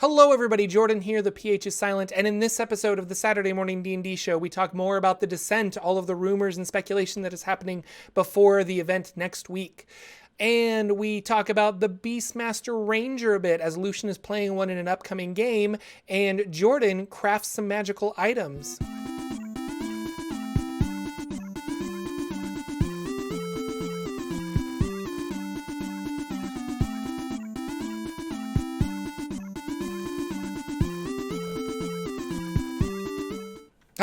Hello everybody, Jordan here, the PH is silent, and in this episode of the Saturday Morning D&D Show, we talk more about the Descent, all of the rumors and speculation that is happening before the event next week. And we talk about the Beastmaster Ranger a bit, as Lucien is playing one in an upcoming game, and Jordan crafts some magical items.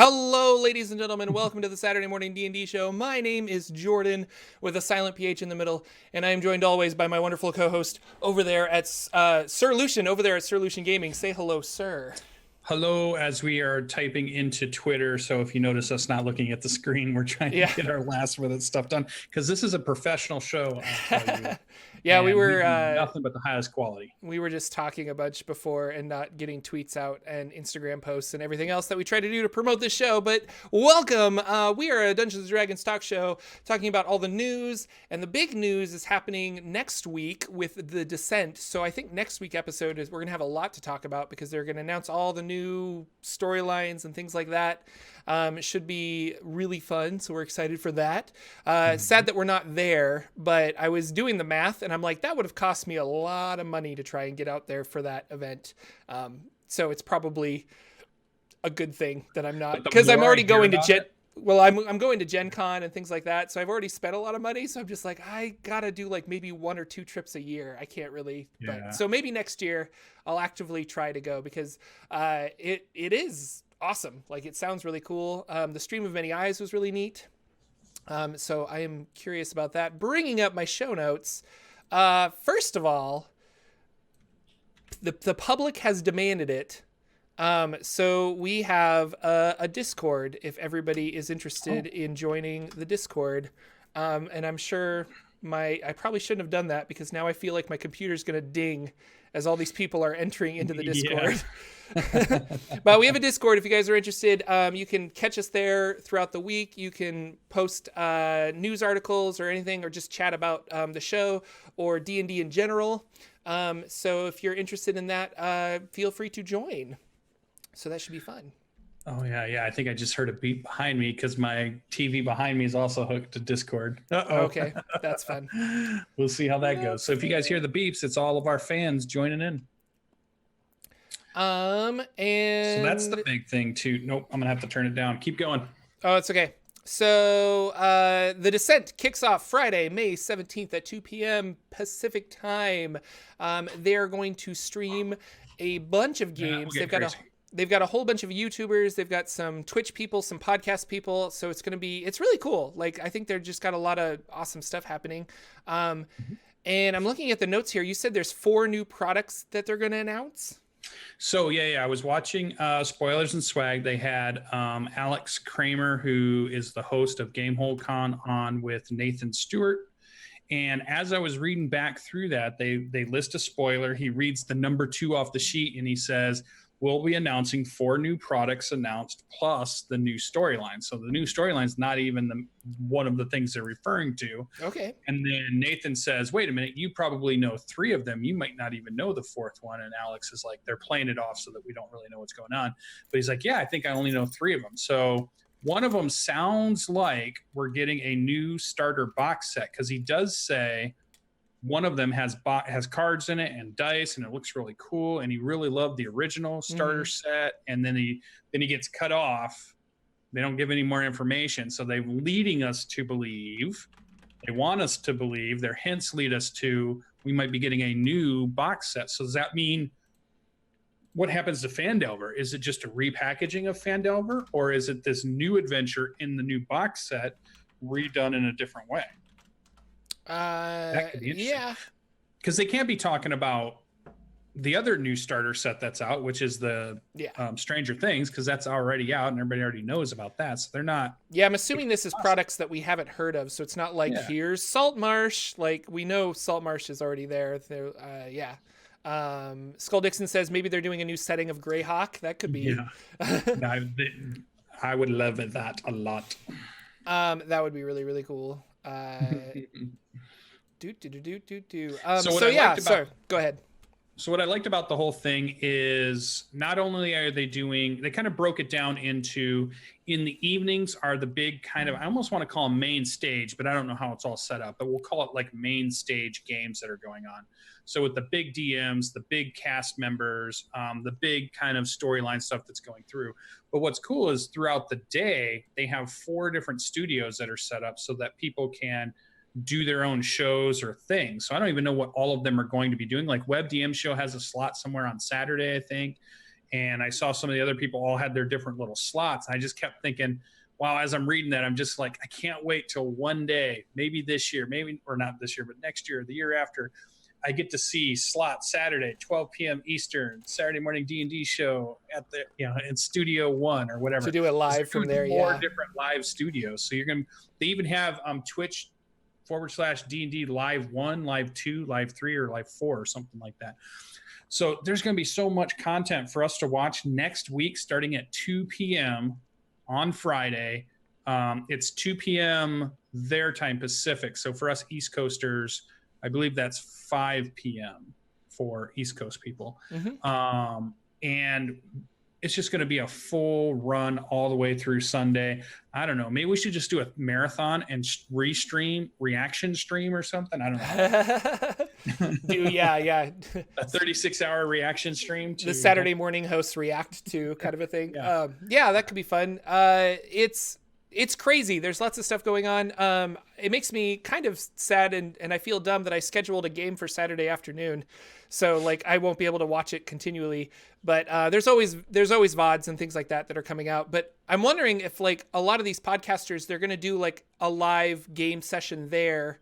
Hello, ladies and gentlemen. Welcome to the Saturday Morning D&D Show. My name is Jordan, with a silent PH in the middle, and I am joined always by my wonderful co-host over there at Sir Lucien, over there at Sir Lucien Gaming. Say hello, sir. Hello, as we are typing into Twitter, so if you notice us not looking at the screen, we're trying to get our last-minute stuff done, because this is a professional show, I'll tell you. Yeah, we were nothing but the highest quality. We were just talking a bunch before and not getting tweets out and Instagram posts and everything else that we try to do to promote this show. But welcome. We are a Dungeons & Dragons talk show talking about all the news. And the big news is happening next week with the Descent. So I think next week episode is we're going to have a lot to talk about because they're going to announce all the new storylines and things like that. It should be really fun, so we're excited for that. Sad that we're not there, but I was doing the math, and I'm like, that would have cost me a lot of money to try and get out there for that event. So it's probably a good thing that I'm not, because I'm already going to I'm going to Gen Con and things like that, so I've already spent a lot of money, so I'm just like, I gotta do like maybe 1 or 2 trips a year. I can't really, but so maybe next year I'll actively try to go, because it is awesome. Like, it sounds really cool. The Stream of Many Eyes was really neat. So I am curious about that. Bringing up my show notes. First of all, the public has demanded it. So we have a Discord if everybody is interested in joining the Discord. And I'm sure I probably shouldn't have done that, because now I feel like my computer's going to ding as all these people are entering into the Discord. But we have a Discord if you guys are interested. You can catch us there throughout the week. You can post news articles or anything, or just chat about the show or D&D in general. So if you're interested in that, feel free to join. So that should be fun. Oh, yeah. I think I just heard a beep behind me because my TV behind me is also hooked to Discord. Okay, that's fun. We'll see how that goes. So if you guys hear the beeps, it's all of our fans joining in. And so that's the big thing too. Nope, I'm gonna have to turn it down. Keep going. Oh, it's okay. So the Descent kicks off Friday, May 17th at 2 p.m. Pacific time. They're going to stream a bunch of games. They've got a whole bunch of YouTubers. They've got some Twitch people, some podcast people. So it's really cool. Like, I think they're just got a lot of awesome stuff happening. And I'm looking at the notes here. You said there's 4 new products that they're going to announce. So I was watching Spoilers and Swag. They had Alex Kramer, who is the host of Gamehole Con, on with Nathan Stewart. And as I was reading back through that, they list a spoiler. He reads the number 2 off the sheet, and he says, we'll be announcing 4 new products announced, plus the new storyline. So the new storyline is not even one of the things they're referring to. Okay. And then Nathan says, wait a minute, you probably know 3 of them. You might not even know the 4th one. And Alex is like, they're playing it off so that we don't really know what's going on. But he's like, yeah, I think I only know 3 of them. So one of them sounds like we're getting a new starter box set, because he does say one of them has cards in it and dice, and it looks really cool. And he really loved the original starter set. And then he gets cut off. They don't give any more information. So they're leading us to believe. They want us to believe. Their hints lead us to we might be getting a new box set. So does that mean what happens to Phandelver? Is it just a repackaging of Phandelver, or is it this new adventure in the new box set redone in a different way? That could be interesting. Yeah, because they can't be talking about the other new starter set that's out, which is the Stranger Things, because that's already out and everybody already knows about that. So they're not. Yeah, I'm assuming this is products that we haven't heard of. So it's not like here's Saltmarsh. Like, we know Saltmarsh is already there. Skull Dixon says maybe they're doing a new setting of Greyhawk. That could be. Yeah. I would love that a lot. That would be really, really cool. So go ahead. So what I liked about the whole thing is not only are they kind of broke it down into, in the evenings are the big kind of, I almost want to call them main stage, but I don't know how it's all set up, but we'll call it like main stage games that are going on. So with the big DMs, the big cast members, the big kind of storyline stuff that's going through. But what's cool is throughout the day, they have 4 different studios that are set up so that people can do their own shows or things. So I don't even know what all of them are going to be doing. Like DMSGuild has a slot somewhere on Saturday, I think. And I saw some of the other people all had their different little slots. I just kept thinking, wow, as I'm reading that, I'm just like, I can't wait till one day, maybe this year, maybe, or not this year, but next year, the year after, I get to see slot Saturday, 12 p.m. Eastern, Saturday morning D&D show at the, in Studio One or whatever. To do it live from there, more different live studios. So they even have Twitch /D&D live 1, live 2, live 3, or live 4 or something like that. So there's going to be so much content for us to watch next week, starting at 2 p.m. on Friday. It's 2 p.m. their time Pacific. So for us East Coasters, I believe that's 5 p.m. for East Coast people. Mm-hmm. And it's just going to be a full run all the way through Sunday. I don't know. Maybe we should just do a marathon and reaction stream or something. I don't know. Yeah. A 36-hour reaction stream. The Saturday morning hosts react to kind of a thing. Yeah, that could be fun. It's crazy. There's lots of stuff going on. It makes me kind of sad and I feel dumb that I scheduled a game for Saturday afternoon. So like I won't be able to watch it continually, but there's always VODs and things like that are coming out. But I'm wondering if like a lot of these podcasters, they're going to do like a live game session there,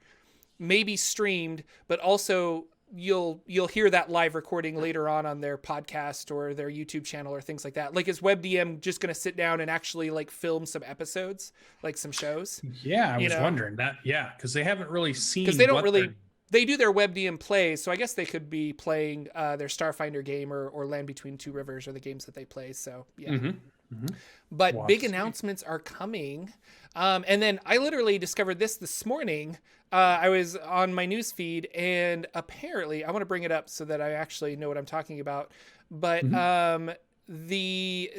maybe streamed, but also you'll hear that live recording later on their podcast or their YouTube channel or things like that. Like is WebDM just going to sit down and actually like film some episodes, like some shows? Yeah, I was wondering that. Yeah, because they haven't really seen. Because they don't really. They do their WebDM plays, so I guess they could be playing their Starfinder game or Land Between Two Rivers or the games that they play. So yeah. Mm-hmm. Mm-hmm. But big announcements are coming. And then I literally discovered this morning. I was on my news feed, and apparently I want to bring it up so that I actually know what I'm talking about. But the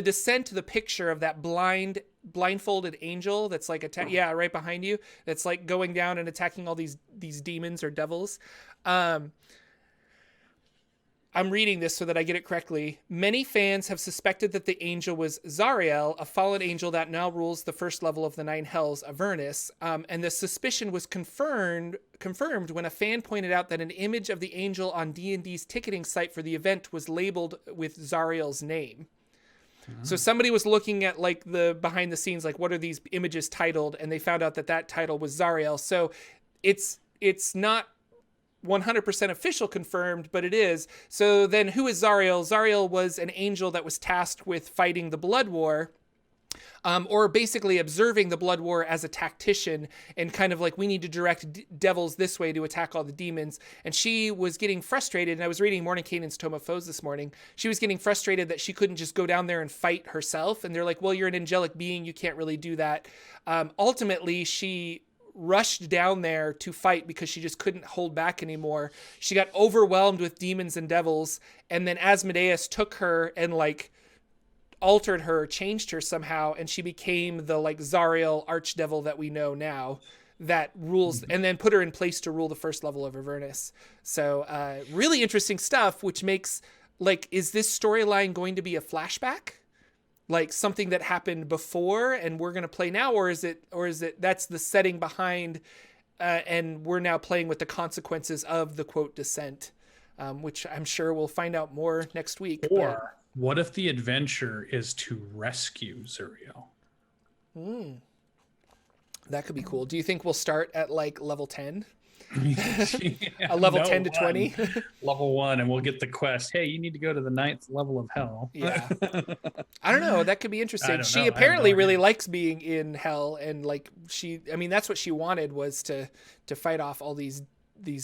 descent, the picture of that blindfolded angel that's like right behind you, that's like going down and attacking all these demons or devils. I'm reading this so that I get it correctly. Many fans have suspected that the angel was Zariel, a fallen angel that now rules the first level of the 9 hells, Avernus. And the suspicion was confirmed when a fan pointed out that an image of the angel on D&D's ticketing site for the event was labeled with Zariel's name. So somebody was looking at like the behind the scenes, like what are these images titled? And they found out that title was Zariel. So it's not 100% official confirmed, but it is. So then who is Zariel? Zariel was an angel that was tasked with fighting the Blood War, or basically observing the Blood War as a tactician and kind of like, we need to direct devils this way to attack all the demons. And she was getting frustrated. And I was reading Mordenkainen's Tome of Foes this morning. She was getting frustrated that she couldn't just go down there and fight herself. And they're like, well, you're an angelic being. You can't really do that. Ultimately, she rushed down there to fight because she just couldn't hold back anymore. She got overwhelmed with demons and devils, and then Asmodeus took her and like altered her, changed her somehow, and she became the like Zariel archdevil that we know now that rules, and then put her in place to rule the first level of Avernus. So really interesting stuff, which makes like, is this storyline going to be a flashback? Like something that happened before and we're going to play now, or is it that's the setting behind and we're now playing with the consequences of the quote descent, which I'm sure we'll find out more next week. Or what if the adventure is to rescue Zuriel? That could be cool. Do you think we'll start at like level 10? A level 10 to 20? Level 1, and we'll get the quest. Hey, you need to go to the 9th level of hell. Yeah. I don't know. That could be interesting. She apparently really likes being in hell, and like that's what she wanted, was to fight off all these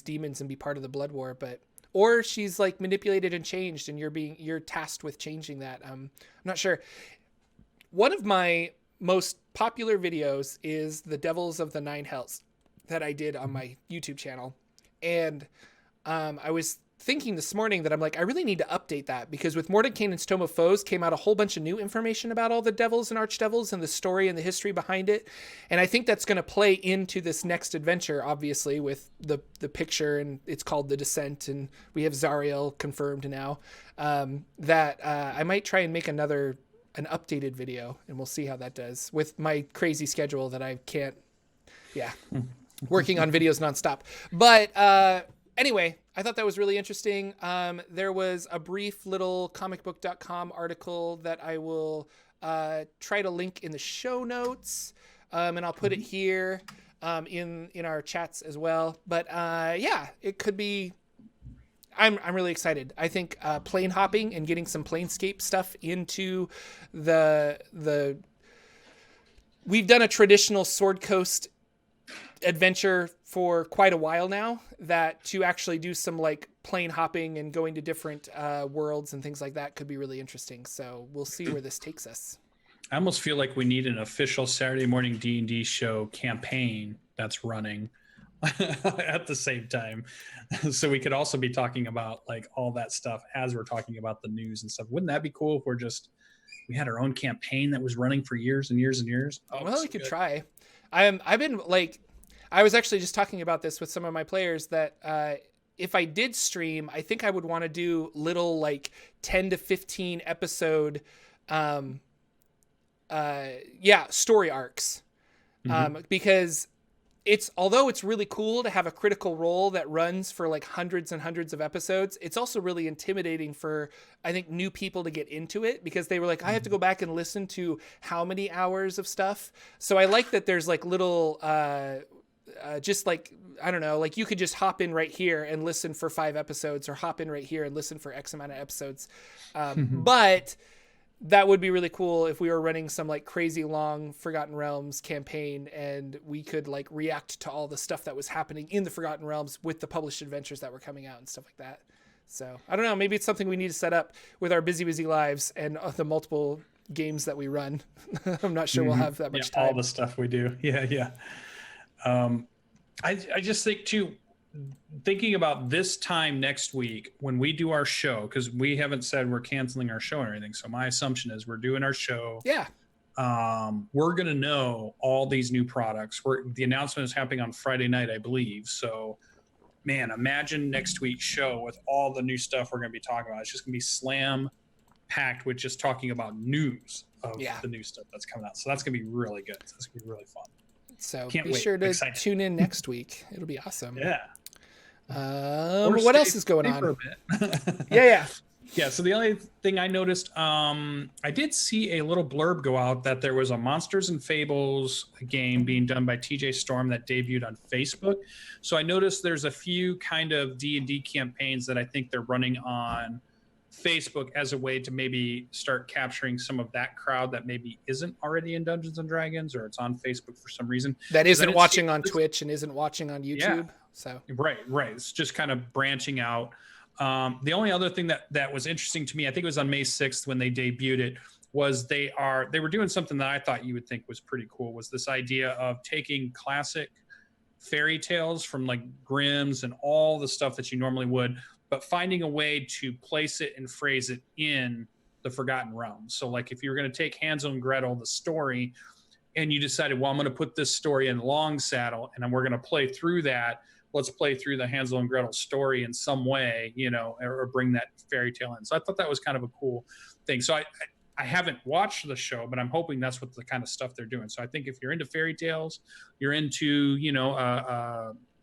demons and be part of the Blood War, or she's like manipulated and changed, and you're tasked with changing that. I'm not sure. One of my most popular videos is the Devils of the 9 Hells that I did on my YouTube channel. And I was thinking this morning that I'm like, I really need to update that, because with Mordenkainen's Tome of Foes came out a whole bunch of new information about all the devils and archdevils and the story and the history behind it. And I think that's going to play into this next adventure, obviously, with the picture, and it's called The Descent, and we have Zariel confirmed now. I might try and make an updated video, and we'll see how that does with my crazy schedule that I can't, working on videos nonstop. But anyway, I thought that was really interesting. There was a brief little comicbook.com article that I will try to link in the show notes, and I'll put it here in our chats as well. But it could be. I'm really excited. I think plane hopping and getting some Planescape stuff into the. We've done a traditional Sword Coast adventure for quite a while now, that to actually do some like plane hopping and going to different worlds and things like that could be really interesting. So we'll see where this takes us. I almost feel like we need an official Saturday morning D&D show campaign that's running at the same time. So we could also be talking about like all that stuff as we're talking about the news and stuff. Wouldn't that be cool if we had our own campaign that was running for years and years and years? Oh, well, we could try. I've been like, I was actually just talking about this with some of my players that if I did stream, I think I would want to do little like 10 to 15 episode, story arcs, because although it's really cool to have a critical role that runs for like hundreds and hundreds of episodes, it's also really intimidating for, I think, new people to get into it, because they were like, I have to go back and listen to how many hours of stuff. So I like that there's like little, just like, I don't know, like you could just hop in right here and listen for 5 episodes, or hop in right here and listen for X amount of episodes. But that would be really cool if we were running some like crazy long Forgotten Realms campaign, and we could like react to all the stuff that was happening in the Forgotten Realms with the published adventures that were coming out and stuff like that. So I don't know, maybe it's something we need to set up with our busy lives and the multiple games that we run. I'm not sure we'll have that much time. All the stuff we do. Yeah. I just think too, thinking about this time next week when we do our show, because we haven't said we're canceling our show or anything. So my assumption is we're doing our show. Yeah. We're going to know all these new products. The announcement is happening on Friday night, I believe. So, man, imagine next week's show with all the new stuff we're going to be talking about. It's just going to be slam packed with just talking about news of the new stuff that's coming out. So that's going to be really good. So that's going to be really fun. So be sure to tune in next week. It'll be awesome. Yeah. What else is going on? For a bit. Yeah. So the only thing I noticed, I did see a little blurb go out that there was a Monsters and Fables game being done by TJ Storm that debuted on Facebook. So I noticed there's a few kind of D&D campaigns that I think they're running on Facebook as a way to maybe start capturing some of that crowd that maybe isn't already in Dungeons and Dragons, or it's on Facebook for some reason. That isn't watching on Twitch and isn't watching on YouTube. Yeah. So right. It's just kind of branching out. The only other thing that was interesting to me, I think it was on May 6th when they debuted it, was they were doing something that I thought you would think was pretty cool, was this idea of taking classic fairy tales from like Grimm's and all the stuff that you normally would, but finding a way to place it and phrase it in the Forgotten Realms. So like if you were going to take Hansel and Gretel, the story, and you decided, well, I'm going to put this story in Long Saddle and we're going to play through that. Let's play through the Hansel and Gretel story in some way, or bring that fairy tale in. So I thought that was kind of a cool thing. So I haven't watched the show, but I'm hoping that's what the kind of stuff they're doing. So I think if you're into fairy tales, you're into,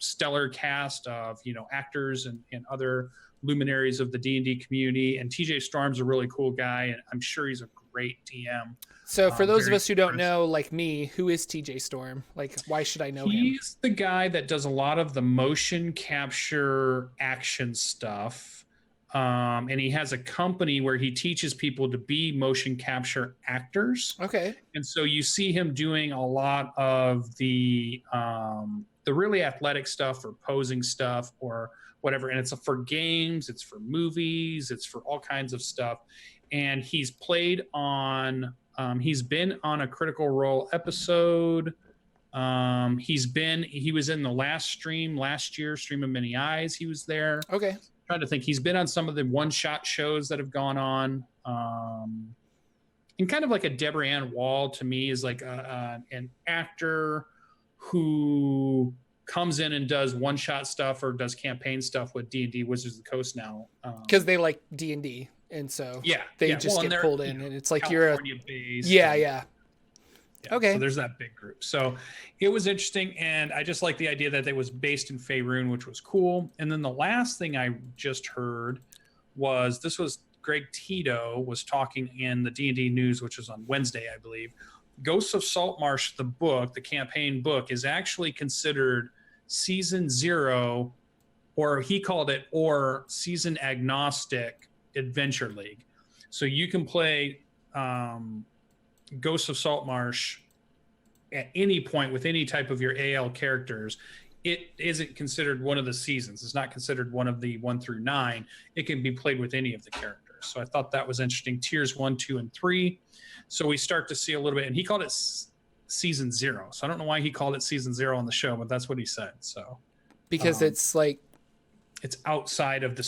stellar cast of actors and other luminaries of the D&D community, and TJ Storm's a really cool guy, and I'm sure he's a great DM. So for those of us who don't know, like me, who is TJ Storm? Like, why should I know him? He's the guy that does a lot of the motion capture action stuff, and he has a company where he teaches people to be motion capture actors. Okay. And so you see him doing a lot of the really athletic stuff or posing stuff or whatever. And it's for games, it's for movies, it's for all kinds of stuff. And he's played on, he's been on a Critical Role episode. He was in the last stream last year, Stream of Many Eyes. He was there. Okay. trying to think. He's been on some of the one-shot shows that have gone on. And kind of like a Deborah Ann Wall to me is like an actor who comes in and does one-shot stuff or does campaign stuff with D&D Wizards of the Coast now. Because they like D&D. And so they just get pulled in, and it's like California-based. Yeah. Okay. So there's that big group. So it was interesting, and I just like the idea that it was based in Faerun, which was cool. And then the last thing I just heard was Greg Tito was talking in the D&D news, which was on Wednesday, I believe. Ghosts of Saltmarsh, the book, the campaign book, is actually considered season 0, or he called it, or season agnostic Adventure League. So you can play Ghosts of Saltmarsh at any point with any type of your AL characters. It isn't considered one of the seasons. It's not considered one of the 1 through 9. It can be played with any of the characters. So I thought that was interesting. Tiers 1, 2, and 3. So we start to see a little bit, and he called it season 0. So I don't know why he called it season 0 on the show, but that's what he said. So because it's like it's outside of the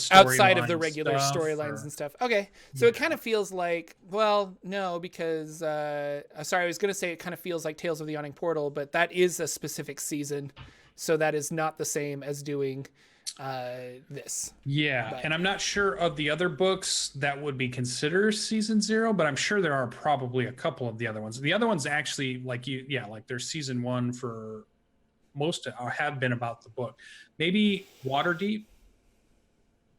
the regular storylines and stuff. Okay. So it kind of feels like, well, no, because sorry, I was going to say it kind of feels like Tales of the Yawning Portal, but that is a specific season. So that is not the same as doing this. Yeah. But, and I'm not sure of the other books that would be considered season 0, but I'm sure there are probably a couple of the other ones. The other ones actually like there's season 1 for most have been about the book. Maybe Waterdeep.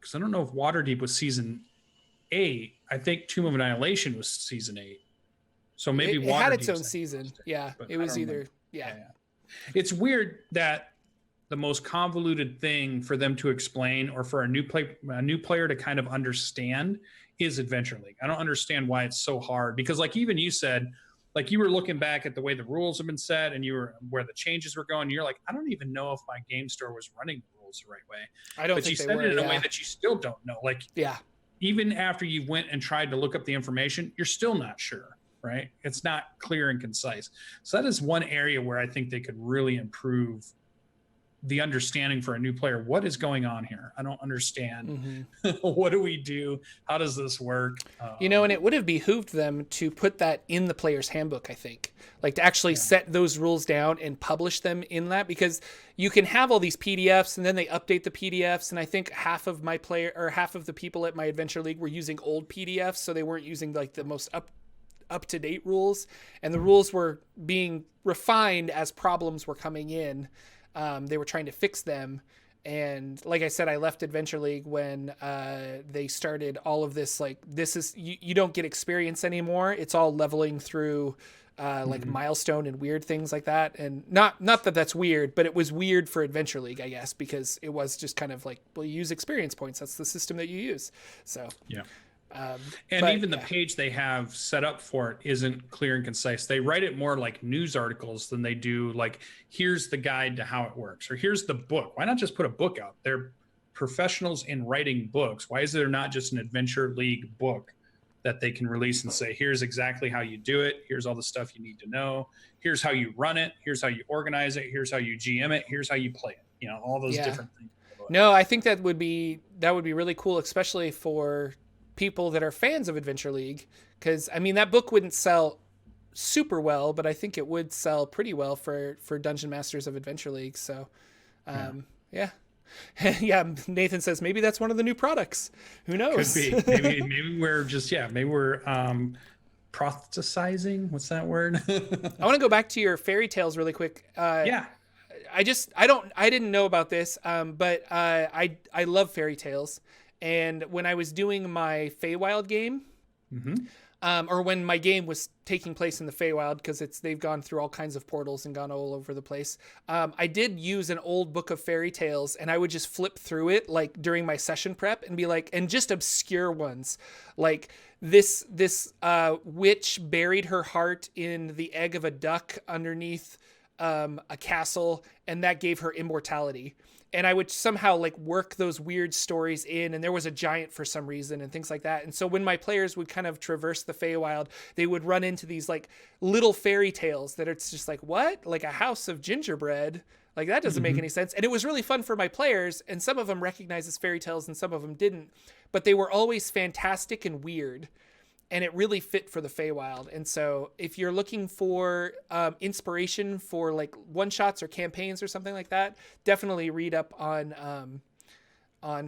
Because I don't know if Waterdeep was season 8. I think Tomb of Annihilation was season 8. So maybe it had its own season. Yeah, it was either. Yeah. It's weird that the most convoluted thing for them to explain, or for a new player to kind of understand, is Adventure League. I don't understand why it's so hard. Because like even you said, like you were looking back at the way the rules have been set, and you were where the changes were going. You're like, I don't even know if my game store was running the right way. I don't but think you they said were, it in a way that you still don't know. Like, even after you went and tried to look up the information, you're still not sure, right? It's not clear and concise. So that is one area where I think they could really improve the understanding for a new player. What is going on here? I don't understand. What do we do? How does this work? And it would have behooved them to put that in the player's handbook, I think. Like to actually set those rules down and publish them in that, because you can have all these PDFs and then they update the PDFs. And I think half of the people at my Adventure League were using old PDFs. So they weren't using like the most up-to-date rules. And the rules were being refined as problems were coming in. They were trying to fix them. And like I said, I left Adventure League when they started all of this. Like, this is, you don't get experience anymore. It's all leveling through like milestone and weird things like that. And not that that's weird, but it was weird for Adventure League, I guess, because it was just kind of like, well, you use experience points. That's the system that you use. So, yeah. Even the page they have set up for it isn't clear and concise. They write it more like news articles than they do like, here's the guide to how it works, or here's the book. Why not just put a book out? They're professionals in writing books. Why is there not just an Adventure League book that they can release and say, here's exactly how you do it. Here's all the stuff you need to know. Here's how you run it. Here's how you organize it. Here's how you GM it. Here's how you play it. All those different things. No, I think that would be really cool, especially for people that are fans of Adventure League, because I mean that book wouldn't sell super well, but I think it would sell pretty well for Dungeon Masters of Adventure League. So yeah. Nathan says maybe that's one of the new products. Who knows? Could be. Maybe we're just maybe we're proselytizing. What's that word? I want to go back to your fairy tales really quick. I didn't know about this, but I love fairy tales. And when I was doing my Feywild game, or when my game was taking place in the Feywild, because they've gone through all kinds of portals and gone all over the place, I did use an old book of fairy tales, and I would just flip through it like during my session prep and be like, and just obscure ones, like this witch buried her heart in the egg of a duck underneath a castle, and that gave her immortality. and I would somehow like work those weird stories in, and there was a giant for some reason and things like that. And so when my players would kind of traverse the Feywild, they would run into these like little fairy tales that it's just like, what? Like a house of gingerbread? Like that doesn't make any sense. And it was really fun for my players, and some of them recognized as fairy tales and some of them didn't, but they were always fantastic and weird. And it really fit for the Feywild. And so if you're looking for inspiration for like one-shots or campaigns or something like that, definitely read up on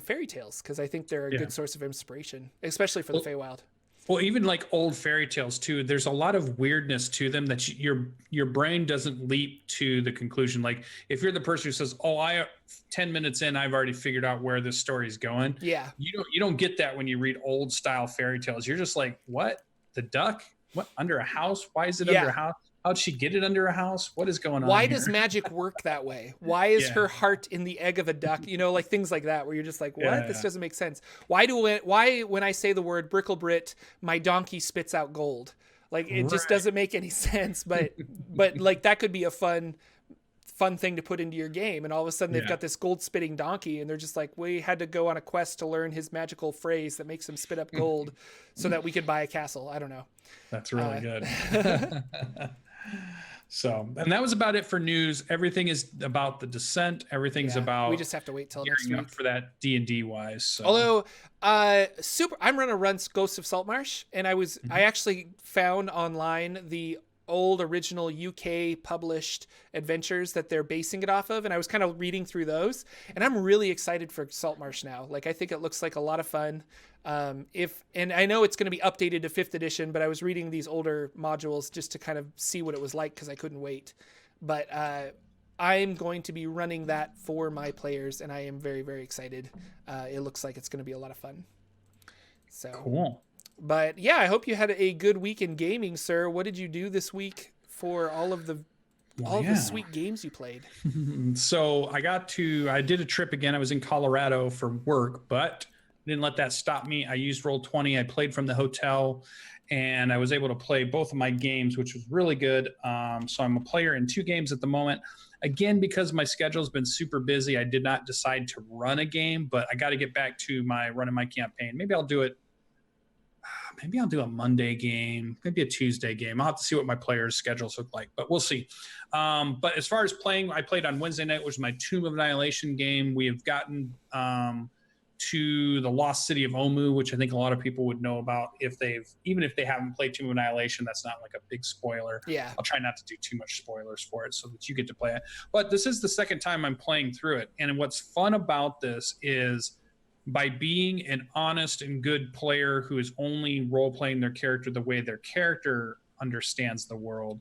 fairy tales, because I think they're a good source of inspiration, especially for the Feywild. Well, even like old fairy tales too, there's a lot of weirdness to them that your brain doesn't leap to the conclusion. Like if you're the person who says, "Oh, 10 minutes in, I've already figured out where this story is going." Yeah. You don't get that when you read old style fairy tales. You're just like, "What? The duck? What, under a house? Why is it under a house? How'd she get it under a house? What is going on? Why here? does magic work that way? Why is her heart in the egg of a duck? You know, like things like that, where you're just like, what? This doesn't make sense. Why when I say the word Bricklebrit, my donkey spits out gold? Like it just doesn't make any sense. But like that could be a fun thing to put into your game, and all of a sudden they've got this gold spitting donkey, and they're just like, we had to go on a quest to learn his magical phrase that makes him spit up gold so that we could buy a castle. I don't know. That's really good. So, and that was about it for news. Everything is about the Descent. Everything's about. We just have to wait till next week for that D&D wise. So. Although, I'm gonna run Ghosts of Saltmarsh, and I actually found online the old original UK published adventures that they're basing it off of, and I was kind of reading through those, and I'm really excited for Saltmarsh now. Like I think it looks like a lot of fun. And I know it's going to be updated to 5th edition, but I was reading these older modules just to kind of see what it was like, because I couldn't wait. But I'm going to be running that for my players, and I am very, very excited. It looks like it's going to be a lot of fun. So cool. But yeah, I hope you had a good week in gaming, sir. What did you do this week for all of the sweet games you played? So I did a trip again. I was in Colorado for work, but didn't let that stop me. I used Roll20. I played from the hotel, and I was able to play both of my games, which was really good. So I'm a player in 2 games at the moment. Again, because my schedule's been super busy, I did not decide to run a game, but I got to get back to running my campaign. Maybe I'll do it. Maybe I'll do a Monday game, maybe a Tuesday game. I'll have to see what my players' schedules look like, but we'll see. But as far as playing, I played on Wednesday night, which was my Tomb of Annihilation game. We have gotten to the Lost City of Omu, which I think a lot of people would know about even if they haven't played Tomb of Annihilation. That's not like a big spoiler. Yeah. I'll try not to do too much spoilers for it so that you get to play it. But this is the second time I'm playing through it. And what's fun about this is, by being an honest and good player who is only role-playing their character the way their character understands the world,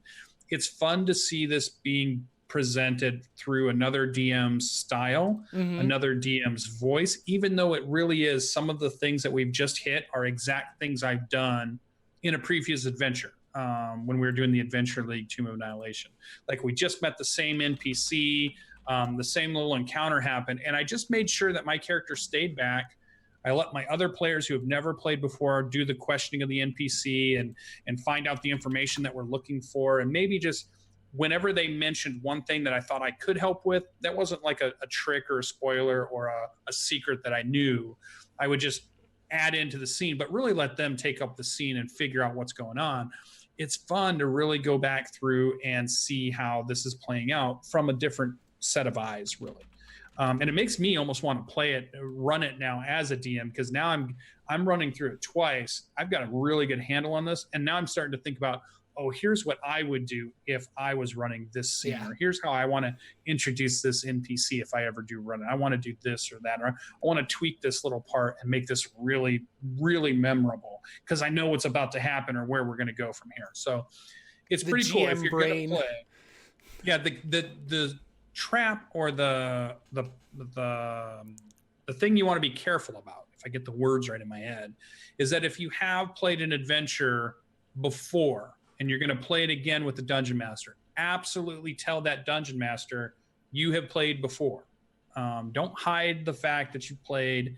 it's fun to see this being presented through another DM's style, another DM's voice, even though it really is some of the things that we've just hit are exact things I've done in a previous adventure. When we were doing the Adventure League Tomb of Annihilation. Like we just met the same NPC, the same little encounter happened, and I just made sure that my character stayed back. I let my other players who have never played before do the questioning of the NPC and find out the information that we're looking for, and maybe just whenever they mentioned one thing that I thought I could help with, that wasn't like a trick or a spoiler or a secret that I knew, I would just add into the scene, but really let them take up the scene and figure out what's going on. It's fun to really go back through and see how this is playing out from a different set of eyes, really. And it makes me almost want to run it now as a DM, because now I'm running through it twice. I've got a really good handle on this, and now I'm starting to think about, oh, here's what I would do if I was running this scene, or here's how I want to introduce this NPC if I ever do run it. I want to do this or that, or I want to tweak this little part and make this really, really memorable because I know what's about to happen or where we're going to go from here. So it's pretty cool if you're going to play. Yeah, the trap or the thing you want to be careful about, if I get the words right in my head, is that if you have played an adventure before and you're going to play it again with the Dungeon Master, absolutely tell that Dungeon Master you have played before. Don't hide the fact that you played.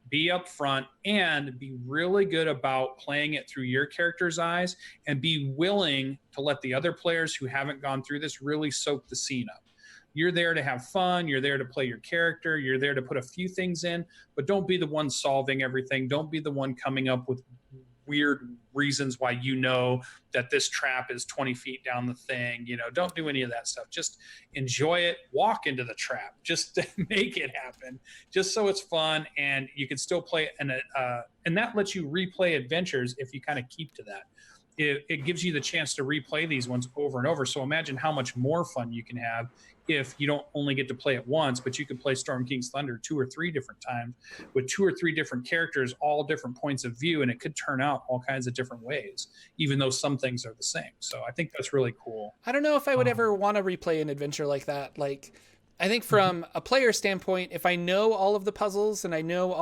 Be upfront and be really good about playing it through your character's eyes, and be willing to let the other players who haven't gone through this really soak the scene up. You're there to have fun. You're there to play your character. You're there to put a few things in, but don't be the one solving everything. Don't be the one coming up with weird reasons why you know that this trap is 20 feet down the thing. Don't do any of that stuff. Just enjoy it. Walk into the trap. Just make it happen. Just so it's fun, and you can still play, and that lets you replay adventures if you kind of keep to that. It gives you the chance to replay these ones over and over. So imagine how much more fun you can have if you don't only get to play it once, but you can play Storm King's Thunder 2 or 3 different times with 2 or 3 different characters, all different points of view, and it could turn out all kinds of different ways, even though some things are the same. So I think that's really cool. I don't know if I would ever want to replay an adventure like that. Like, I think from a player standpoint, if I know all of the puzzles and I know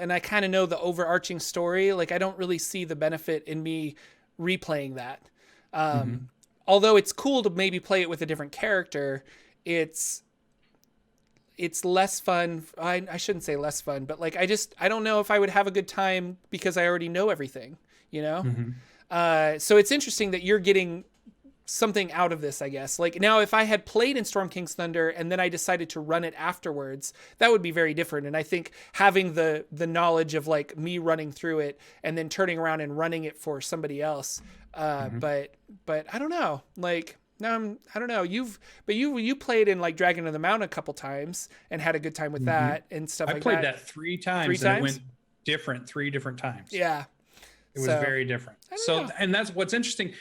and I kind of know the overarching story, like I don't really see the benefit in me replaying that. Although it's cool to maybe play it with a different character, it's less fun. I shouldn't say less fun, but like I don't know if I would have a good time because I already know everything, so it's interesting that you're getting something out of this, I guess. Like, now if I had played in Storm King's Thunder and then I decided to run it afterwards, that would be very different. And I think having the knowledge of like me running through it and then turning around and running it for somebody else, but I don't know, like, no, I don't know. You played in like Dragon of the Mountain a couple times and had a good time with that and stuff like that. I played that 3 times. And it went different 3 different times. Yeah. It was very different. And that's what's interesting.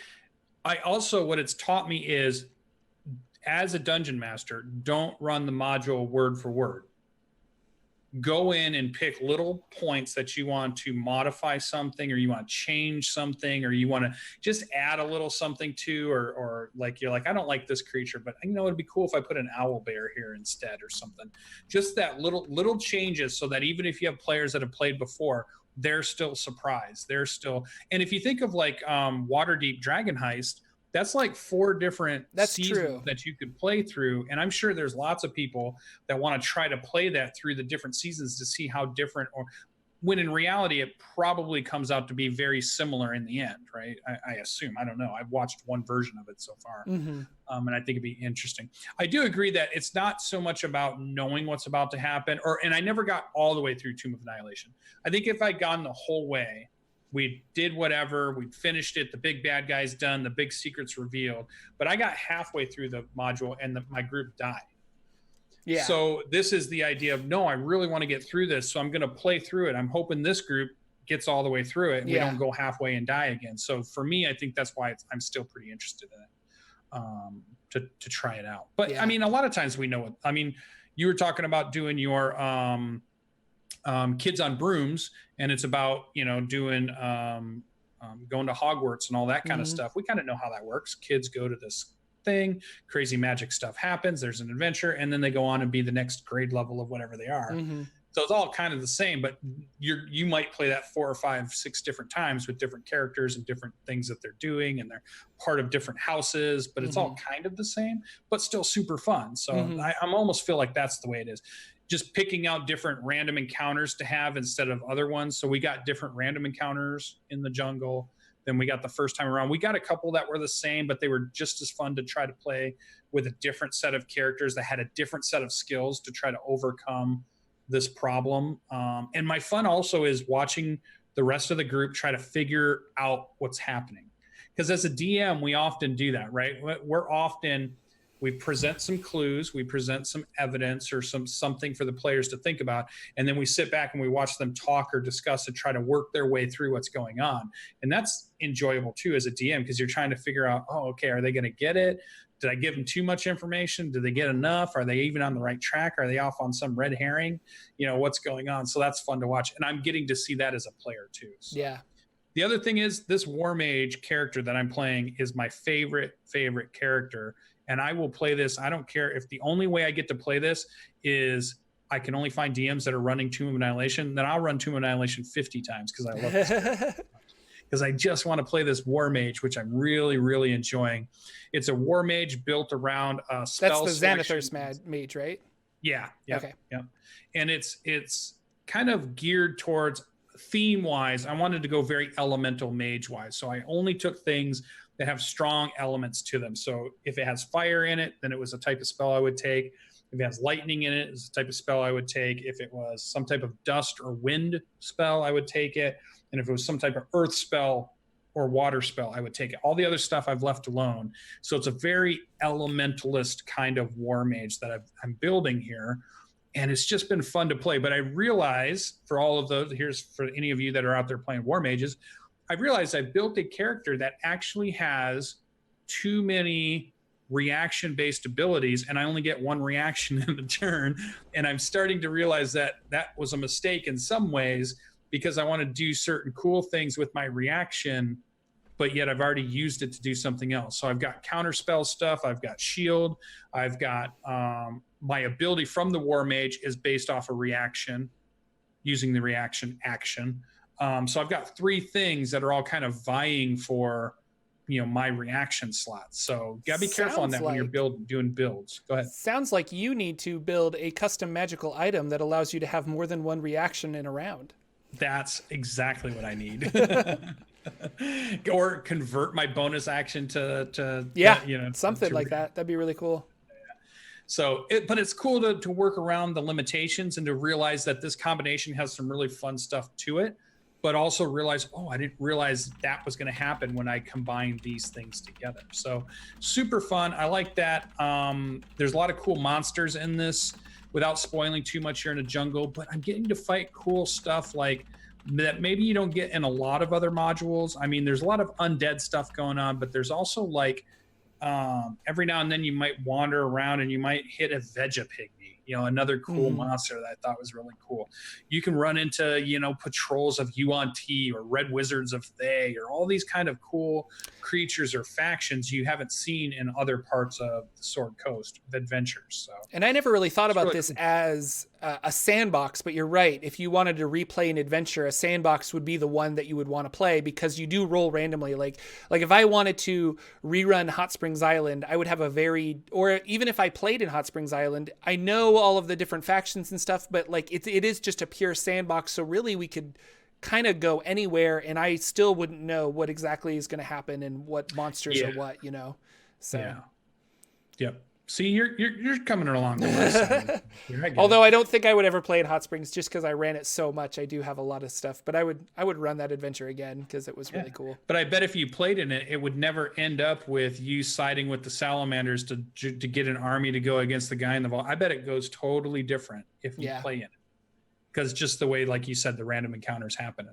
What it's taught me is, as a dungeon master, don't run the module word for word. Go in and pick little points that you want to modify something, or you want to change something, or you want to just add a little something to, or like you're like, I don't like this creature, but it'd be cool if I put an owl bear here instead or something. Just that little changes, so that even if you have players that have played before, they're still surprised. And if you think of like Waterdeep Dragon Heist, that's like 4 different seasons that you could play through. And I'm sure there's lots of people that want to try to play that through the different seasons to see how different, or when in reality, it probably comes out to be very similar in the end, right? I assume. I don't know. I've watched one version of it so far. And I think it'd be interesting. I do agree that it's not so much about knowing what's about to happen, and I never got all the way through Tomb of Annihilation. I think if I'd gone the whole way, we did whatever, we finished it, the big bad guy's done, the big secret's revealed, but I got halfway through the module and my group died. Yeah. So this is the idea of, no, I really want to get through this, so I'm going to play through it. I'm hoping this group gets all the way through it and we don't go halfway and die again. So for me, I think that's why I'm still pretty interested in it, to try it out. But a lot of times we know it. You were talking about doing your Kids on Brooms, and it's about doing going to Hogwarts and all that kind of stuff. We kind of know how that works. Kids go to this thing, crazy magic stuff happens, there's an adventure, and then they go on and be the next grade level of whatever they are. So it's all kind of the same, but you might play that 4 or 5, 6 different times with different characters and different things that they're doing, and they're part of different houses, but it's all kind of the same, but still super fun. So I almost feel like that's the way it is. Just picking out different random encounters to have instead of other ones. So we got different random encounters in the jungle than we got the first time around. We got a couple that were the same, but they were just as fun to try to play with a different set of characters that had a different set of skills to try to overcome this problem. And my fun also is watching the rest of the group try to figure out what's happening. Because as a DM, we often do that, right? We present some clues, we present some evidence or something for the players to think about, and then we sit back and we watch them talk or discuss and try to work their way through what's going on. And that's enjoyable too as a DM, because you're trying to figure out, okay, are they going to get it? Did I give them too much information? Did they get enough? Are they even on the right track? Are they off on some red herring? What's going on? So that's fun to watch. And I'm getting to see that as a player too. So. Yeah. The other thing is, this War Mage character that I'm playing is my favorite character. And I will play this. I don't care if the only way I get to play this is I can only find DMs that are running Tomb of Annihilation. Then I'll run Tomb of Annihilation 50 times because I love this. Because I just want to play this War Mage, which I'm really, really enjoying. It's a War Mage built around a spell. That's the Xanathars mage, right? Yeah. Okay. Yeah. And it's kind of geared towards theme-wise. I wanted to go very elemental mage-wise. So I only took things that have strong elements to them. So if it has fire in it, then it was a type of spell I would take. If it has lightning in it, it's a type of spell I would take. If it was some type of dust or wind spell, I would take it. And if it was some type of earth spell or water spell, I would take it. All the other stuff I've left alone. So it's a very elementalist kind of war mage that I'm building here. And it's just been fun to play. But I realize for all of those, here's for any of you that are out there playing war mages, I realized I built a character that actually has too many reaction-based abilities, and I only get one reaction in a turn. And I'm starting to realize that that was a mistake in some ways, because I want to do certain cool things with my reaction, but yet I've already used it to do something else. So I've got counterspell stuff, I've got shield, I've got my ability from the war mage is based off a reaction, using the reaction action. So I've got 3 things that are all kind of vying for, my reaction slots. So gotta be careful on that when you're doing builds. Go ahead. Sounds like you need to build a custom magical item that allows you to have more than one reaction in a round. That's exactly what I need. Or convert my bonus action to something like that. That'd be really cool. So, but it's cool to work around the limitations and to realize that this combination has some really fun stuff to it, but also realize, I didn't realize that was going to happen when I combined these things together. So super fun. I like that. There's a lot of cool monsters in this. Without spoiling too much, you're in a jungle, but I'm getting to fight cool stuff like that maybe you don't get in a lot of other modules. I mean, there's a lot of undead stuff going on, but there's also like every now and then you might wander around and you might hit a Vegapigmy, another cool monster that I thought was really cool. You can run into, patrols of Yuan-Ti or Red Wizards of Thay or all these kind of cool creatures or factions you haven't seen in other parts of the Sword Coast of adventures. So, and I never really thought about this as a sandbox, but you're right. If you wanted to replay an adventure, a sandbox would be the one that you would want to play, because you do roll randomly. Like if I wanted to rerun Hot Springs Island, I would have or even if I played in Hot Springs Island, I know all of the different factions and stuff, but like it is just a pure sandbox. So really we could kind of go anywhere and I still wouldn't know what exactly is going to happen and what monsters are what, so Yep. See, you're coming along the way. Although I don't think I would ever play in Hot Springs, just because I ran it so much. I do have a lot of stuff, but I would run that adventure again because it was really cool. But I bet if you played in it, it would never end up with you siding with the salamanders to get an army to go against the guy in the vault. I bet it goes totally different if you play in it, because just the way, like you said, the random encounters happen,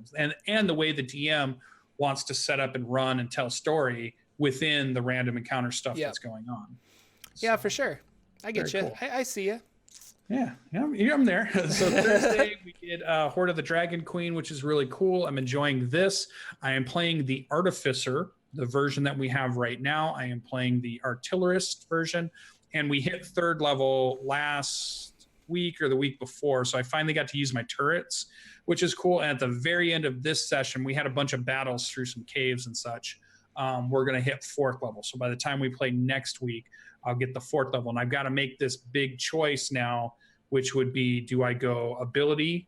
and the way the DM wants to set up and run and tell a story within the random encounter stuff that's going on. Yeah, for sure. I get you. Cool. I see you. Yeah, I'm there. So Thursday we did Horde of the Dragon Queen, which is really cool. I'm enjoying this. I am playing the Artificer, the version that we have right now. I am playing the Artillerist version, and we hit 3rd level last week or the week before. So I finally got to use my turrets, which is cool. And at the very end of this session, we had a bunch of battles through some caves and such. We're going to hit 4th level. So by the time we play next week, I'll get the 4th level. And I've got to make this big choice now, which would be, do I go ability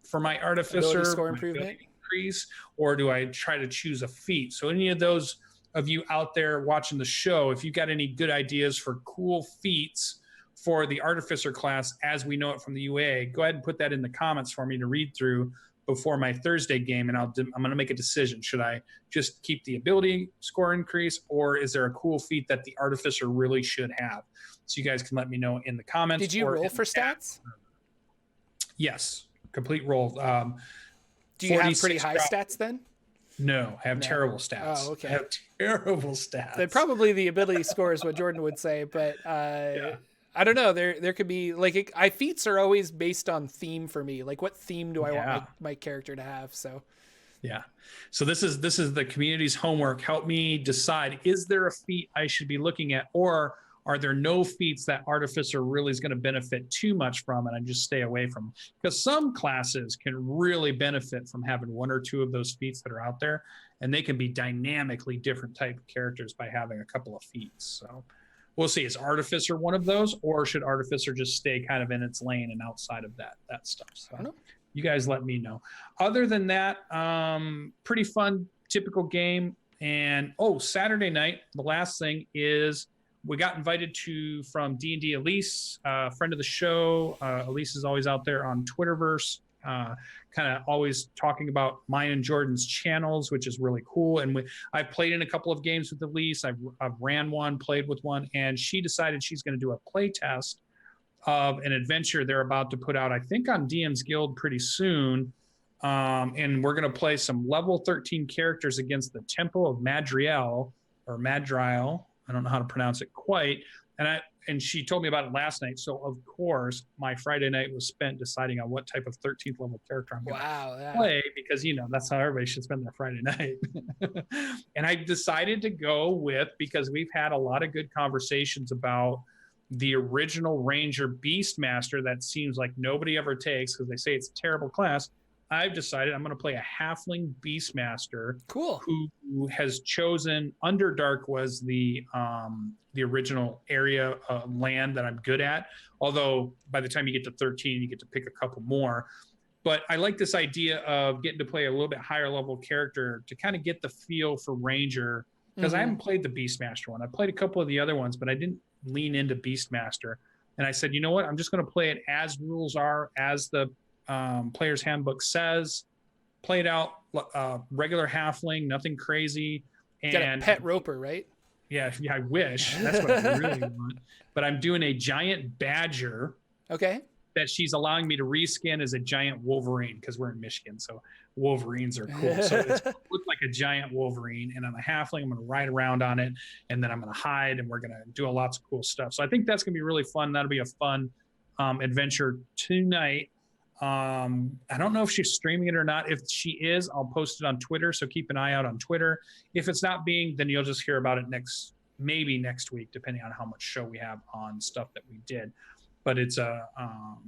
for my Artificer, score improvement increase, or do I try to choose a feat? So any of those of you out there watching the show, if you've got any good ideas for cool feats for the Artificer class as we know it from the UA, go ahead and put that in the comments for me to read through before my Thursday game, and I'm going to make a decision. Should I just keep the ability score increase, or is there a cool feat that the Artificer really should have? So you guys can let me know in the comments. Did you roll for stats? Yes, complete roll. Do you have pretty high stats then? No, I have terrible stats. Oh, okay. I have terrible stats. Then probably the ability score is what Jordan would say, but I don't know. There could be like feats are always based on theme for me. Like, what theme do I want my character to have? So, yeah. So this is the community's homework. Help me decide: is there a feat I should be looking at, or are there no feats that Artificer really is going to benefit too much from, and I just stay away from? Because some classes can really benefit from having 1 or 2 of those feats that are out there, and they can be dynamically different type of characters by having a couple of feats. So. We'll see. Is Artificer one of those, or should Artificer just stay kind of in its lane and outside of that stuff? So you guys let me know. Other than that, pretty fun, typical game. And Saturday night, the last thing is we got invited from D&D Elise, friend of the show. Elise is always out there on Twitterverse, kind of always talking about mine and Jordan's channels, which is really cool. And I've played in a couple of games with Elise. I've ran one, played with one, and she decided she's going to do a play test of an adventure they're about to put out, I think, on DMSGuild pretty soon. And we're going to play some level 13 characters against the Temple of Madriel, or Madriel. I don't know how to pronounce it quite. And she told me about it last night. So, of course, my Friday night was spent deciding on what type of 13th level character I'm going to play, because, that's how everybody should spend their Friday night. And I decided to go with, because we've had a lot of good conversations about the original Ranger Beastmaster that seems like nobody ever takes because they say it's a terrible class. I've decided I'm going to play a halfling Beastmaster. Cool. Who has chosen Underdark was the original area land that I'm good at. Although by the time you get to 13, you get to pick a couple more. But I like this idea of getting to play a little bit higher level character to kind of get the feel for Ranger, because I haven't played the Beastmaster one. I played a couple of the other ones, but I didn't lean into Beastmaster. And I said, you know what? I'm just going to play it as rules are, as the player's handbook says. Played out regular halfling, nothing crazy. And got a pet roper, right? Yeah, I wish. That's what I really want. But I'm doing a giant badger. Okay. That she's allowing me to reskin as a giant Wolverine, because we're in Michigan, so Wolverines are cool. So it looks like a giant Wolverine, and I'm a halfling. I'm going to ride around on it, and then I'm going to hide, and we're going to do lots of cool stuff. So I think that's going to be really fun. That'll be a fun adventure tonight. I don't know if she's streaming it or not. If she is, I'll post it on Twitter, so keep an eye out on Twitter. If it's not being, then you'll just hear about it maybe next week, depending on how much show we have on stuff that we did. But it's a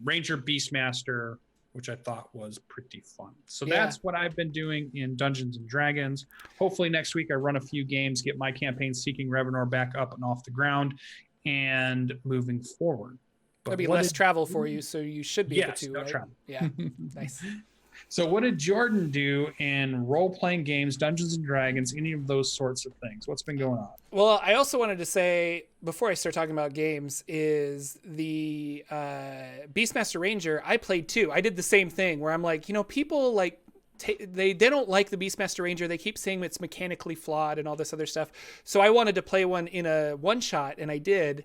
Ranger Beastmaster, which I thought was pretty fun. So that's what I've been doing in Dungeons and Dragons. Hopefully next week I run a few games, get my campaign Seeking Revenor back up and off the ground, and moving forward. There'll be less travel for you, so you should be able to. No right? travel. Yeah, nice. So what did Jordan do in role-playing games, Dungeons and Dragons, any of those sorts of things? What's been going on? Well, I also wanted to say, before I start talking about games, is the Beastmaster Ranger I played too. I did the same thing where I'm like, people like, they don't like the Beastmaster Ranger. They keep saying it's mechanically flawed and all this other stuff. So I wanted to play one in a one-shot, and I did.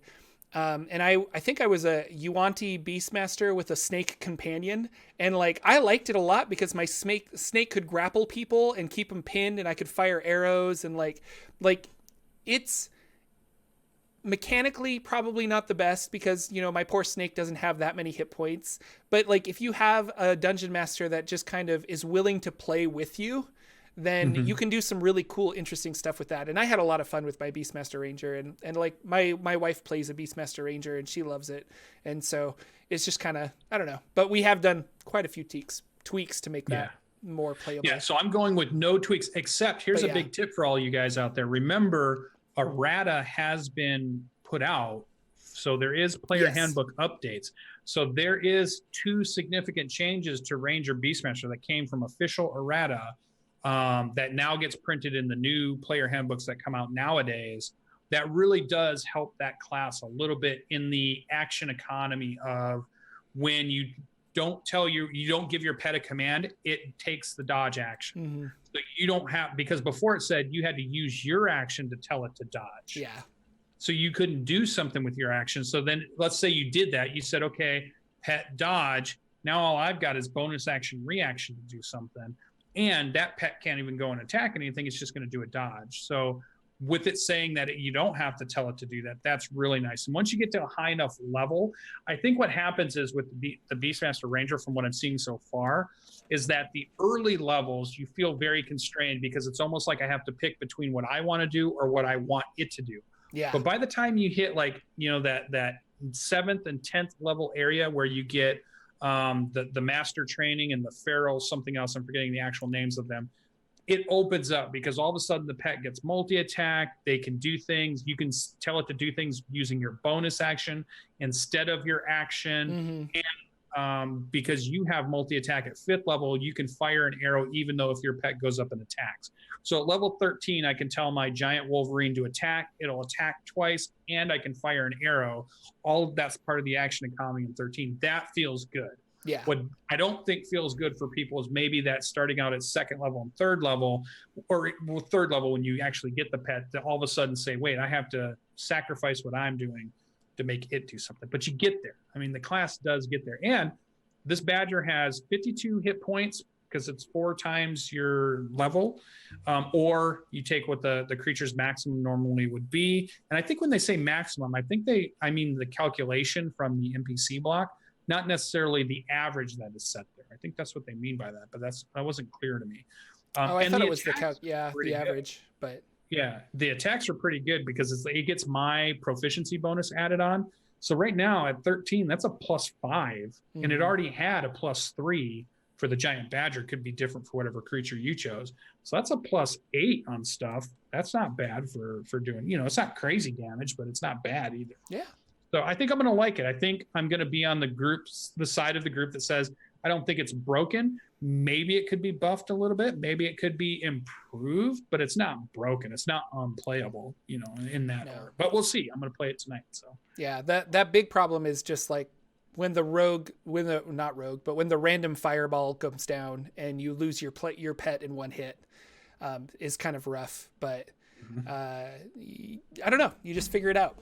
And I think I was a Yuan-Ti Beastmaster with a snake companion, and I liked it a lot because my snake could grapple people and keep them pinned, and I could fire arrows, and it's mechanically probably not the best because my poor snake doesn't have that many hit points. But if you have a dungeon master that just kind of is willing to play with you, then you can do some really cool, interesting stuff with that. And I had a lot of fun with my Beastmaster Ranger, and my wife plays a Beastmaster Ranger and she loves it. And so it's just kind of, I don't know, but we have done quite a few tweaks to make that more playable. Yeah. So I'm going with no tweaks, except here's a big tip for all you guys out there. Remember, errata has been put out. So there is player handbook updates. So there is 2 significant changes to Ranger Beastmaster that came from official errata, that now gets printed in the new player handbooks that come out nowadays. That really does help that class a little bit in the action economy of when you don't give your pet a command, it takes the dodge action. So you don't have, because before it said you had to use your action to tell it to dodge. Yeah. So you couldn't do something with your action. So then let's say you did that. You said, okay, pet dodge. Now all I've got is bonus action, reaction to do something. And that pet can't even go and attack anything. It's just going to do a dodge. So with it saying that you don't have to tell it to do that, that's really nice. And once you get to a high enough level, I think what happens is with the Beastmaster Ranger, from what I'm seeing so far, is that the early levels, you feel very constrained because it's almost like I have to pick between what I want to do or what I want it to do. Yeah. But by the time you hit that 7th and 10th level area where you get the master training and the feral something else, I'm forgetting the actual names of them, it opens up because all of a sudden the pet gets multi-attack. They can do things. You can tell it to do things using your bonus action instead of your action. And because you have multi-attack at 5th level, you can fire an arrow even though if your pet goes up and attacks. So at level 13, I can tell my giant Wolverine to attack. It'll attack twice, and I can fire an arrow. All of that's part of the action economy in 13. That feels good. Yeah. What I don't think feels good for people is maybe that starting out at 2nd level and 3rd level, or 3rd level when you actually get the pet, to all of a sudden say, wait, I have to sacrifice what I'm doing to make it do something. But you get there. I mean, the class does get there. And this Badger has 52 hit points because it's 4 times your level, or you take what the creature's maximum normally would be. And I think when they say maximum, I mean the calculation from the NPC block, not necessarily the average that is set there. I think that's what they mean by that, but that wasn't clear to me. I thought it was the average, but yeah, the attacks are pretty good because it gets my proficiency bonus added on. So right now at 13, that's a +5, and it already had a +3 for the giant Badger. Could be different for whatever creature you chose. So that's a +8 on stuff. That's not bad for doing, it's not crazy damage, but it's not bad either. Yeah. So I think I'm going to like it. I think I'm going to be on the side of the group that says, I don't think it's broken. Maybe it could be buffed a little bit. Maybe it could be improved, but it's not broken. It's not unplayable, in that order. But we'll see. I'm going to play it tonight. So yeah, that big problem is just like when the random fireball comes down and you lose your pet in one hit, is kind of rough. But I don't know. You just figure it out.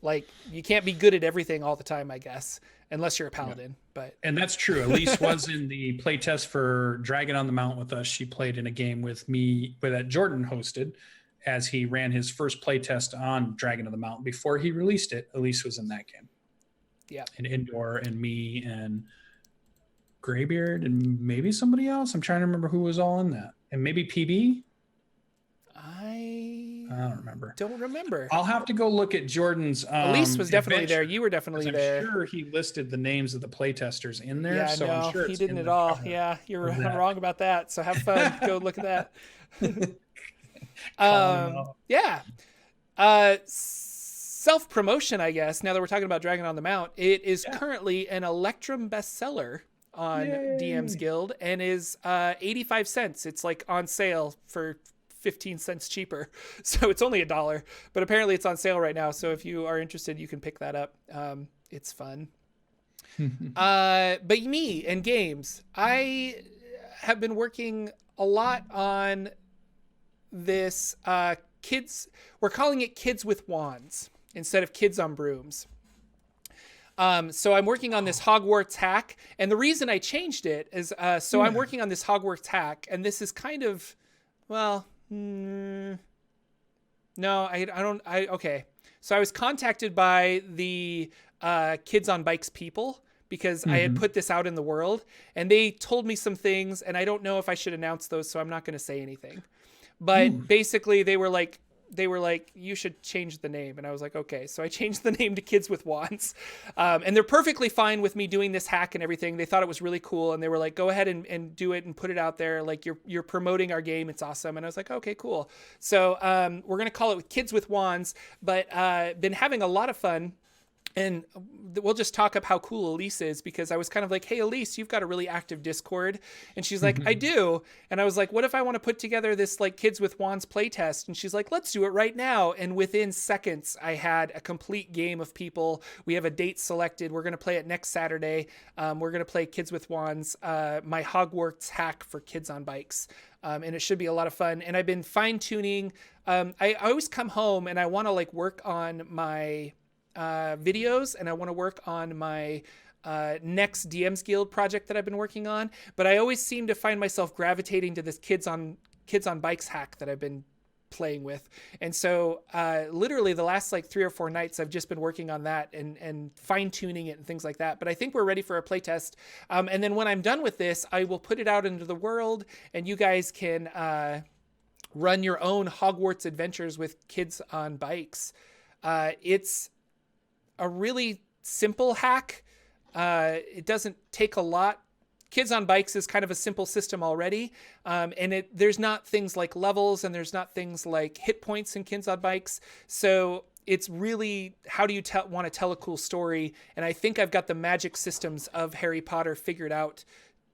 Like, you can't be good at everything all the time, I guess, unless you're a paladin. Yeah. And that's true. Elise was in the playtest for Dragon on the Mount with us. She played in a game with me that Jordan hosted as he ran his first playtest on Dragon on the Mount. Before he released it, Elise was in that game. Yeah. And Indoor and me and Graybeard and maybe somebody else. I'm trying to remember who was all in that. And maybe PB? I don't remember. Don't remember. I'll have to go look at Jordan's. Elise was definitely there. You were definitely there. I'm sure he listed the names of the playtesters in there. Yeah, so no, I'm sure he didn't at all. Yeah, you're wrong about that. So have fun. Go look at that. Yeah. Self-promotion, I guess. Now that we're talking about Dragon on the Mount, it is currently an Electrum bestseller on DMSGuild and is 85 cents. It's like on sale for 15 cents cheaper, so it's only $1, but apparently it's on sale right now, so if you are interested you can pick that up. It's fun. But me and games, I have been working a lot on this we're calling it Kids with Wands instead of Kids on Brooms. So I'm working on this Hogwarts hack, and the reason I changed it is I'm working on this Hogwarts hack, and this is kind of, well, no, I don't. Okay. So I was contacted by the Kids on Bikes people because I had put this out in the world, and they told me some things, and I don't know if I should announce those, so I'm not going to say anything. But basically, they were like, you should change the name. And I was like, okay. So I changed the name to Kids with Wands. And they're perfectly fine with me doing this hack and everything. They thought it was really cool. And they were like, go ahead and do it and put it out there. Like, you're promoting our game. It's awesome. And I was like, okay, cool. So we're going to call it Kids with Wands, but been having a lot of fun. And we'll just talk up how cool Elise is, because I was kind of like, hey, Elise, you've got a really active Discord. And she's like, I do. And I was like, what if I want to put together this like Kids with Wands playtest? And she's like, let's do it right now. And within seconds, I had a complete game of people. We have a date selected. We're going to play it next Saturday. We're going to play Kids with Wands, my Hogwarts hack for kids on bikes. And it should be a lot of fun. And I've been fine tuning. I always come home and I want to like work on my videos, and I want to work on my next DMSGuild project that I've been working on, but I always seem to find myself gravitating to this kids on bikes hack that I've been playing with. And so literally the last like 3 or 4 nights I've just been working on that and fine tuning it and things like that. But I think we're ready for a playtest. And then when I'm done with this, I will put it out into the world, and you guys can run your own Hogwarts adventures with kids on bikes. It's a really simple hack. It doesn't take a lot. Kids on Bikes is kind of a simple system already. And there's not things like levels, and there's not things like hit points in Kids on Bikes. So it's really, how do you want to tell a cool story? And I think I've got the magic systems of Harry Potter figured out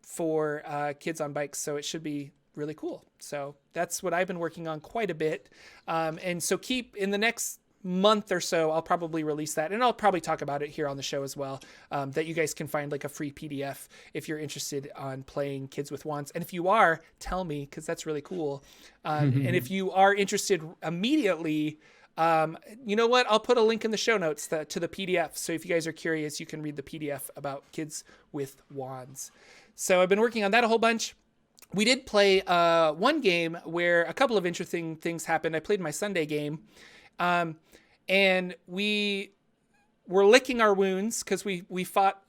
for kids on bikes. So it should be really cool. So that's what I've been working on quite a bit. And so keep in the next month or so, I'll probably release that, and I'll probably talk about it here on the show as well, that you guys can find like a free PDF if you're interested on playing Kids with Wands. And if you are, tell me, because that's really cool. And if you are interested immediately, you know what, I'll put a link in the show notes to the PDF, so if you guys are curious, you can read the PDF about Kids with Wands. So I've been working on that a whole bunch. We did play one game where a couple of interesting things happened. I played my Sunday game, and we were licking our wounds because we fought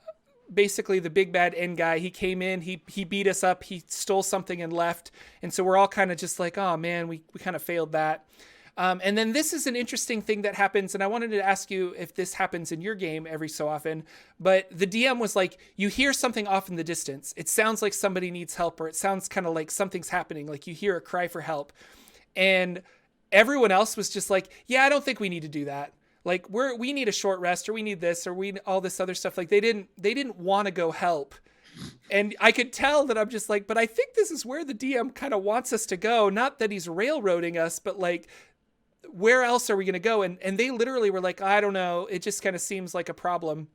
basically the big bad end guy. He came in, he beat us up, he stole something and left. And so we're all kind of just like, oh man, we kind of failed that. And then this is an interesting thing that happens, and I wanted to ask you if this happens in your game every so often, but the DM was like, you hear something off in the distance. It sounds like somebody needs help, or it sounds kind of like something's happening, like you hear a cry for help. And everyone else was just like, yeah, I don't think we need to do that. Like we need a short rest, or we need this, or we all this other stuff. Like they didn't want to go help. And I could tell that I'm just like, but I think this is where the DM kind of wants us to go. Not that he's railroading us, but like, where else are we going to go? And they literally were like, I don't know. It just kind of seems like a problem.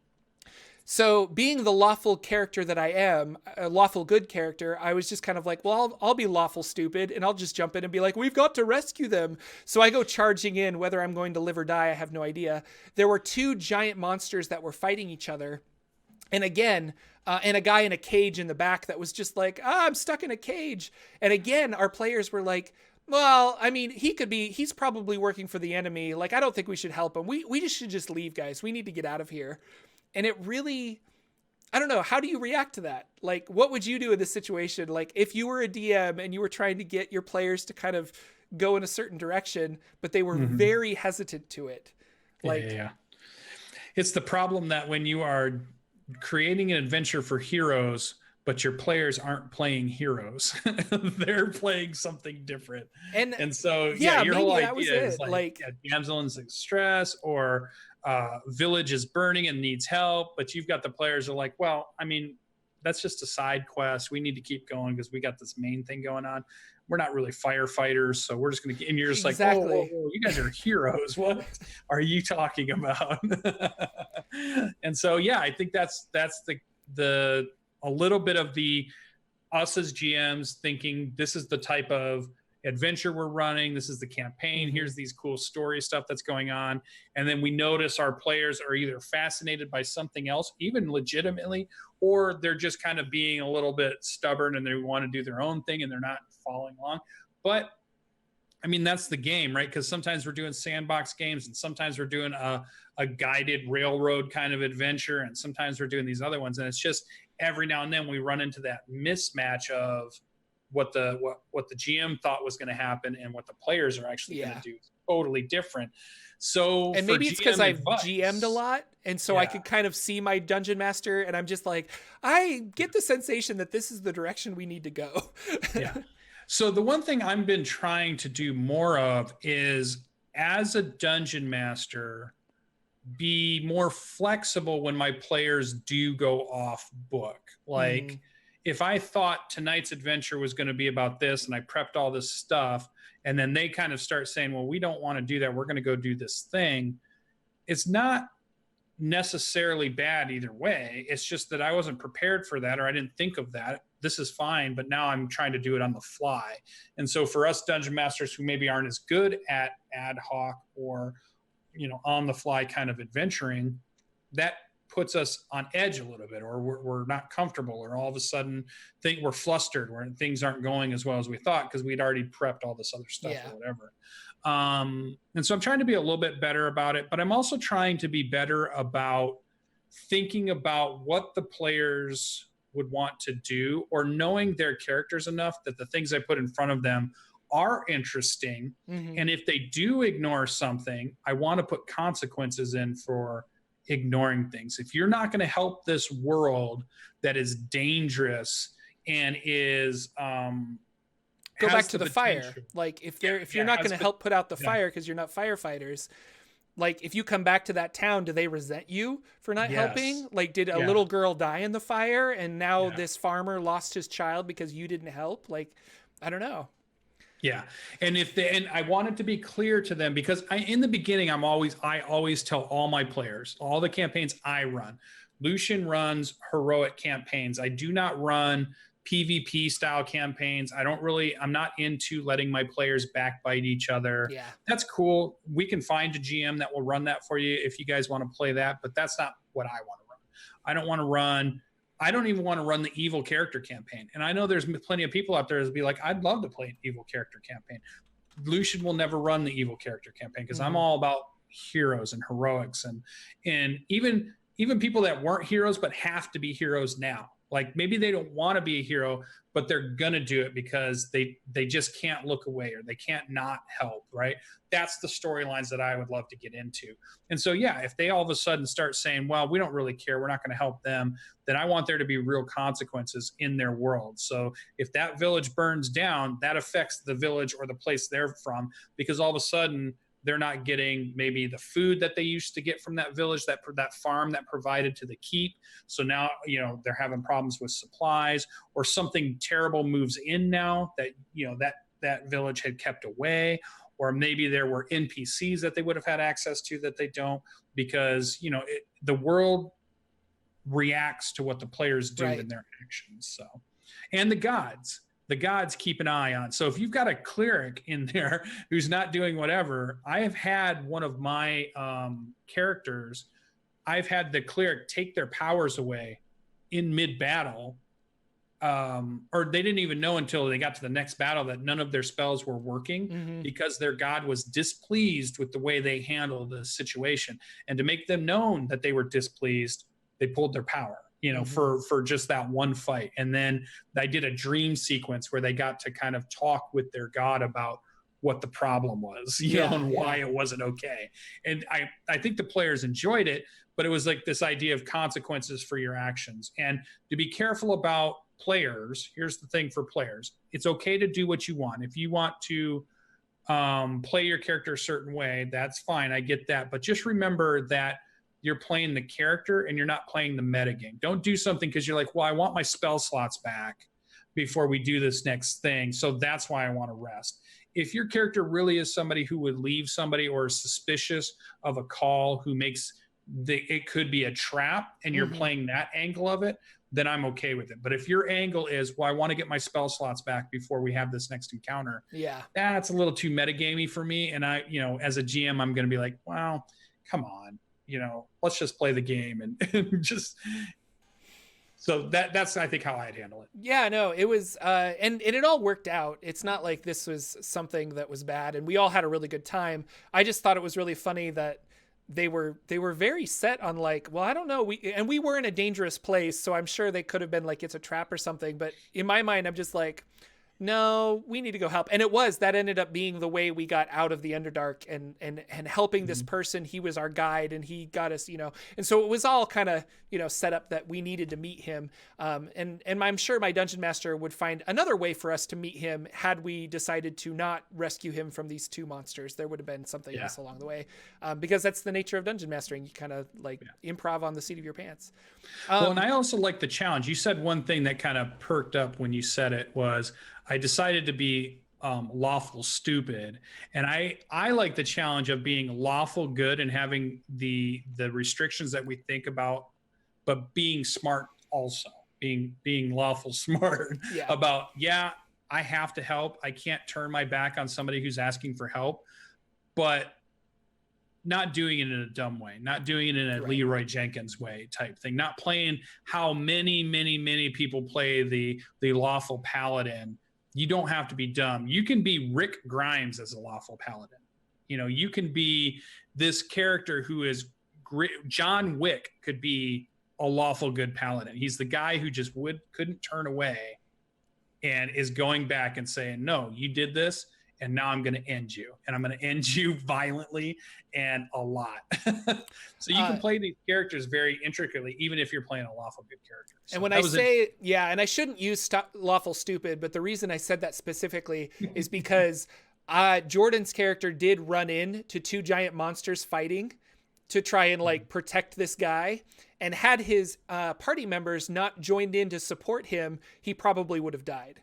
So being the lawful character that I am, a lawful good character, I was just kind of like, well, I'll be lawful stupid, and I'll just jump in and be like, we've got to rescue them. So I go charging in, whether I'm going to live or die, I have no idea. There were two giant monsters that were fighting each other. And again, and a guy in a cage in the back that was just like, I'm stuck in a cage. And again, our players were like, well, I mean, he's probably working for the enemy. Like, I don't think we should help him. We just should just leave, guys. We need to get out of here. And it really, I don't know. How do you react to that? Like, what would you do in this situation? Like, if you were a DM and you were trying to get your players to kind of go in a certain direction, but they were very hesitant to it. Like, yeah. It's the problem that when you are creating an adventure for heroes, but your players aren't playing heroes. They're playing something different. And so, your whole idea is like damsel in distress, or village is burning and needs help, but you've got the players are like, well, I mean, that's just a side quest. We need to keep going because we got this main thing going on. We're not really firefighters, so we're just going to, and you're just like, whoa, you guys are heroes. What are you talking about? And so, yeah, I think that's the a little bit of the us as GMs thinking this is the type of adventure we're running. This is the campaign. Here's these cool story stuff that's going on. And then we notice our players are either fascinated by something else, even legitimately, or they're just kind of being a little bit stubborn and they want to do their own thing and they're not following along. But I mean, that's the game, right? Because sometimes we're doing sandbox games and sometimes we're doing a guided railroad kind of adventure. And sometimes we're doing these other ones. And it's just every now and then we run into that mismatch of what the GM thought was going to happen and what the players are actually going to do. It's totally different. So, and maybe it's because I've GM'd a lot, and so I could kind of see my dungeon master, and I'm just like, I get the sensation that this is the direction we need to go. Yeah. So the one thing I've been trying to do more of is, as a dungeon master, be more flexible when my players do go off book. Like, if I thought tonight's adventure was going to be about this and I prepped all this stuff, and then they kind of start saying, well, we don't want to do that, we're going to go do this thing, it's not necessarily bad either way. It's just that I wasn't prepared for that, or I didn't think of that. This is fine, but now I'm trying to do it on the fly. And so for us dungeon masters who maybe aren't as good at ad hoc or, you know, on the fly kind of adventuring, that puts us on edge a little bit, or we're not comfortable, or all of a sudden think we're flustered, where things aren't going as well as we thought because we'd already prepped all this other stuff or whatever. And so I'm trying to be a little bit better about it, but I'm also trying to be better about thinking about what the players would want to do, or knowing their characters enough that the things I put in front of them are interesting. And if they do ignore something, I want to put consequences in for ignoring things. If you're not going to help this world that is dangerous and is go back to the fire. Like if you're not going to help put out the fire because you're not firefighters, like if you come back to that town, do they resent you for not Yes. helping? Like, did a Yeah. little girl die in the fire and now Yeah. this farmer lost his child because you didn't help? Like, I don't know. Yeah. And I want it to be clear to them, because in the beginning, I always tell all my players, all the campaigns I run, Lucien runs heroic campaigns. I do not run PvP style campaigns. I'm not into letting my players backbite each other. Yeah. That's cool. We can find a GM that will run that for you if you guys want to play that, but that's not what I want to run. I don't even want to run the evil character campaign. And I know there's plenty of people out there that be like, I'd love to play an evil character campaign. Lucien will never run the evil character campaign because I'm all about heroes and heroics and even people that weren't heroes but have to be heroes now. Like maybe they don't want to be a hero, but they're gonna do it because they just can't look away or they can't not help, right? That's the storylines that I would love to get into. And so yeah, if they all of a sudden start saying, well, we don't really care, we're not going to help them, then I want there to be real consequences in their world. So if that village burns down, that affects the village or the place they're from, because all of a sudden they're not getting maybe the food that they used to get from that village, that farm that provided to the keep. So now, they're having problems with supplies, or something terrible moves in now that, that village had kept away, or maybe there were NPCs that they would have had access to that they don't, because, the world reacts to what the players do in their actions. So, and the gods keep an eye on. So if you've got a cleric in there who's not doing whatever, I have had one of my characters, I've had the cleric take their powers away in mid-battle, or they didn't even know until they got to the next battle that none of their spells were working because their god was displeased with the way they handled the situation. And to make them known that they were displeased, they pulled their power. For just that one fight. And then I did a dream sequence where they got to kind of talk with their god about what the problem was, and why it wasn't okay. And I think the players enjoyed it, but it was like this idea of consequences for your actions. And to be careful about players, here's the thing for players. It's okay to do what you want. If you want to play your character a certain way, that's fine. I get that. But just remember that you're playing the character and you're not playing the metagame. Don't do something because you're like, well, I want my spell slots back before we do this next thing, so that's why I want to rest. If your character really is somebody who would leave somebody or is suspicious of a call who makes it could be a trap and you're playing that angle of it, then I'm okay with it. But if your angle is, well, I want to get my spell slots back before we have this next encounter, that's a little too metagamey for me. And I, as a GM, I'm going to be like, wow, come on. Let's just play the game and just. So that's I think how I'd handle it. Yeah, no, it was, and it all worked out. It's not like this was something that was bad, and we all had a really good time. I just thought it was really funny that they were very set on like, well, I don't know, we were in a dangerous place, so I'm sure they could have been like, it's a trap or something. But in my mind, I'm just like, no, we need to go help. And that ended up being the way we got out of the Underdark and helping this person. He was our guide and he got us, and so it was all kind of, set up that we needed to meet him. And I'm sure my dungeon master would find another way for us to meet him had we decided to not rescue him from these two monsters. There would have been something else along the way, because that's the nature of dungeon mastering. You kind of improv on the seat of your pants. Well, and I also like the challenge. You said one thing that kind of perked up when you said it was, I decided to be lawful stupid, and I like the challenge of being lawful good and having the restrictions that we think about, but being smart also, being lawful smart about, I have to help. I can't turn my back on somebody who's asking for help, but not doing it in a dumb way, not doing it in a Leroy Jenkins way type thing, not playing how many people play the lawful paladin. You don't have to be dumb. You can be Rick Grimes as a lawful paladin. You can be this character who is great. John Wick could be a lawful good paladin. He's the guy who just couldn't turn away and is going back and saying, no, you did this, and now I'm going to end you. And I'm going to end you violently and a lot. So you can play these characters very intricately, even if you're playing a lawful good character. So and when I say, and I shouldn't use lawful stupid, but the reason I said that specifically is because Jordan's character did run into two giant monsters fighting to try and like protect this guy. And had his party members not joined in to support him, he probably would have died.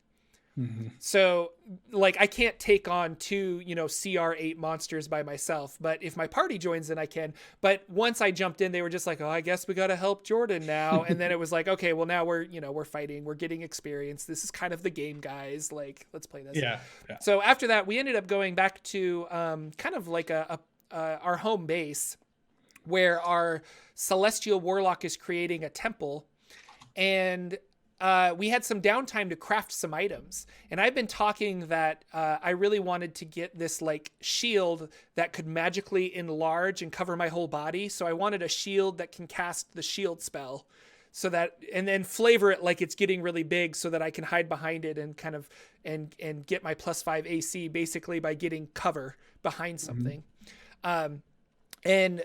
Mm-hmm. So like I can't take on two, CR8 monsters by myself, but if my party joins in, I can. But once I jumped in, they were just like, oh, I guess we got to help Jordan now. And then it was like, okay, well now we're fighting, we're getting experience. This is kind of the game, guys. Like, let's play this. Yeah. So after that, we ended up going back to kind of like our home base where our celestial warlock is creating a temple, and we had some downtime to craft some items. And I've been talking that I really wanted to get this like shield that could magically enlarge and cover my whole body. So I wanted a shield that can cast the shield spell, so that, and then flavor it like it's getting really big so that I can hide behind it and kind of and get my +5 AC basically by getting cover behind something. And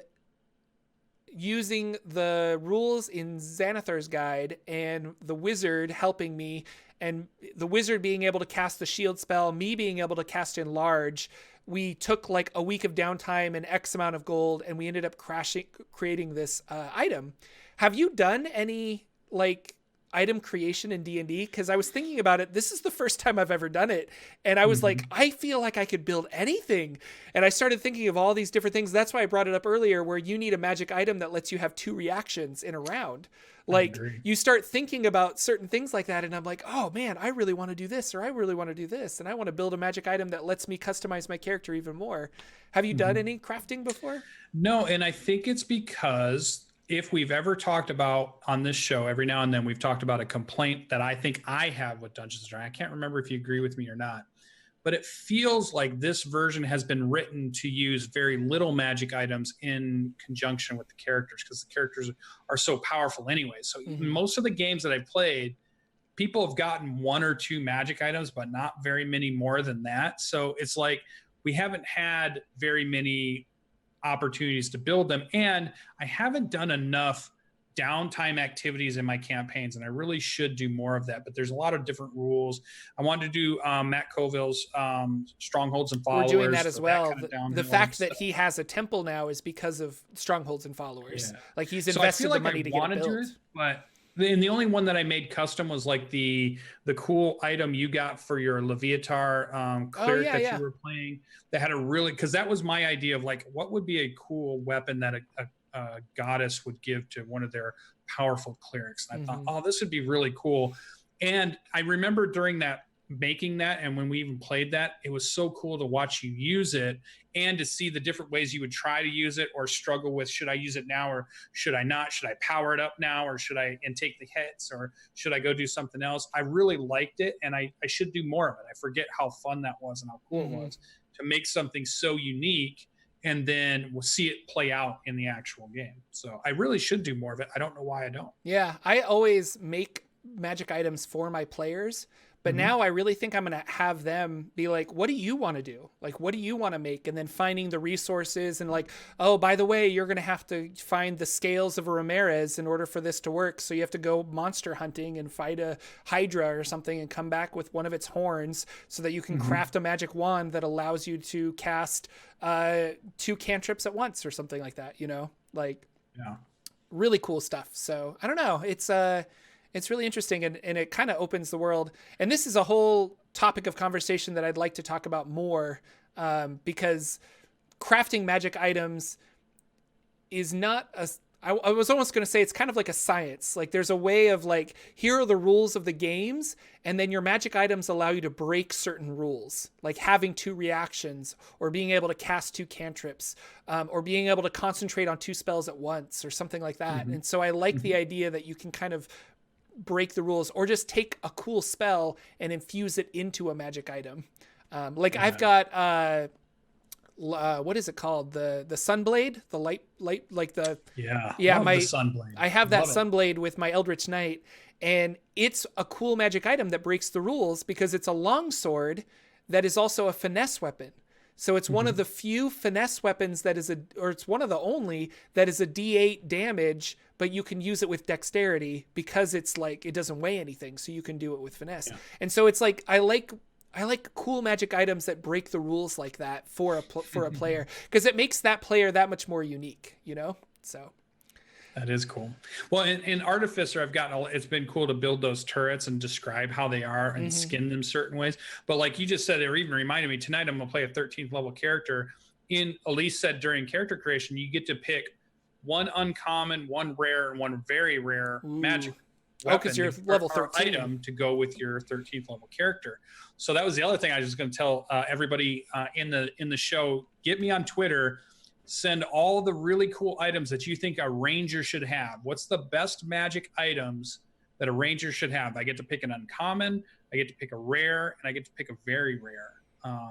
using the rules in Xanathar's guide and the wizard helping me, and the wizard being able to cast the shield spell, me being able to cast enlarge, we took like a week of downtime and X amount of gold, and we ended up creating this item. Have you done any like item creation in D&D? Because I was thinking about it. This is the first time I've ever done it. And I was like, I feel like I could build anything. And I started thinking of all these different things. That's why I brought it up earlier, where you need a magic item that lets you have 2 reactions in a round. Like you start thinking about certain things like that. And I'm like, oh man, I really want to do this, or I really want to do this. And I want to build a magic item that lets me customize my character even more. Have you done any crafting before? No. And I think it's because if we've ever talked about on this show, every now and then we've talked about a complaint that I think I have with Dungeons & Dragons. I can't remember if you agree with me or not, but it feels like this version has been written to use very little magic items in conjunction with the characters, because the characters are so powerful anyway. So most of the games that I've played, people have gotten 1 or 2 magic items, but not very many more than that. So it's like we haven't had very many opportunities to build them, and I haven't done enough downtime activities in my campaigns, and I really should do more of that. But there's a lot of different rules. I wanted to do Matt Colville's strongholds and followers. We're doing that as well. The fact that stuff. he has a temple now is because of strongholds and followers. Yeah. Like he's invested the money to get it built. But the only one that I made custom was like the cool item you got for your Leviatar cleric you were playing. That had a really, because that was my idea of like, what would be a cool weapon that a goddess would give to one of their powerful clerics. And I thought, oh, this would be really cool. And I remember during that, making that, and when we even played that, it was so cool to watch you use it and to see the different ways you would try to use it or struggle with, should I use it now or should I not? Should I power it up now, or should I and take the hits, or should I go do something else? I really liked it, and I should do more of it. I forget how fun that was and how cool it was to make something so unique, and then we'll see it play out in the actual game. So I really should do more of it. I don't know why I don't. Yeah, I always make magic items for my players, but now I really think I'm going to have them be like, what do you want to do? Like, what do you want to make? And then finding the resources and like, oh, by the way, you're going to have to find the scales of a Ramirez in order for this to work. So you have to go monster hunting and fight a Hydra or something and come back with one of its horns so that you can craft a magic wand that allows you to cast 2 cantrips at once or something like that, you know, like really cool stuff. So I don't know. It's really interesting, and it kind of opens the world. And this is a whole topic of conversation that I'd like to talk about more, because crafting magic items is not I was almost going to say it's kind of like a science. Like there's a way of like, here are the rules of the games, and then your magic items allow you to break certain rules, like having 2 reactions, or being able to cast 2 cantrips, or being able to concentrate on 2 spells at once, or something like that. And so I like the idea that you can kind of break the rules, or just take a cool spell and infuse it into a magic item. I've got what is it called, the Sunblade, the light like the the Sunblade. I have that Sunblade with my Eldritch Knight, and it's a cool magic item that breaks the rules because it's a longsword that is also a finesse weapon. So it's one of the few finesse weapons that is it's one of the only that is a D8 damage, but you can use it with dexterity because it's like, it doesn't weigh anything. So you can do it with finesse. Yeah. And so it's like, I like I like cool magic items that break the rules like that for a player, because it makes that player that much more unique, you know? So that is cool. Well, in Artificer, it's been cool to build those turrets and describe how they are and skin them certain ways. But like you just said, it even reminded me, tonight I'm going to play a 13th level character. Elise said during character creation, you get to pick one uncommon, one rare, and one very rare magic weapon. Because you're level 13. Item to go with your 13th level character. So that was the other thing I was going to tell everybody in the show. Get me on Twitter. Send all the really cool items that you think a ranger should have. What's the best magic items that a ranger should have? I get to pick an uncommon, I get to pick a rare, and I get to pick a very rare.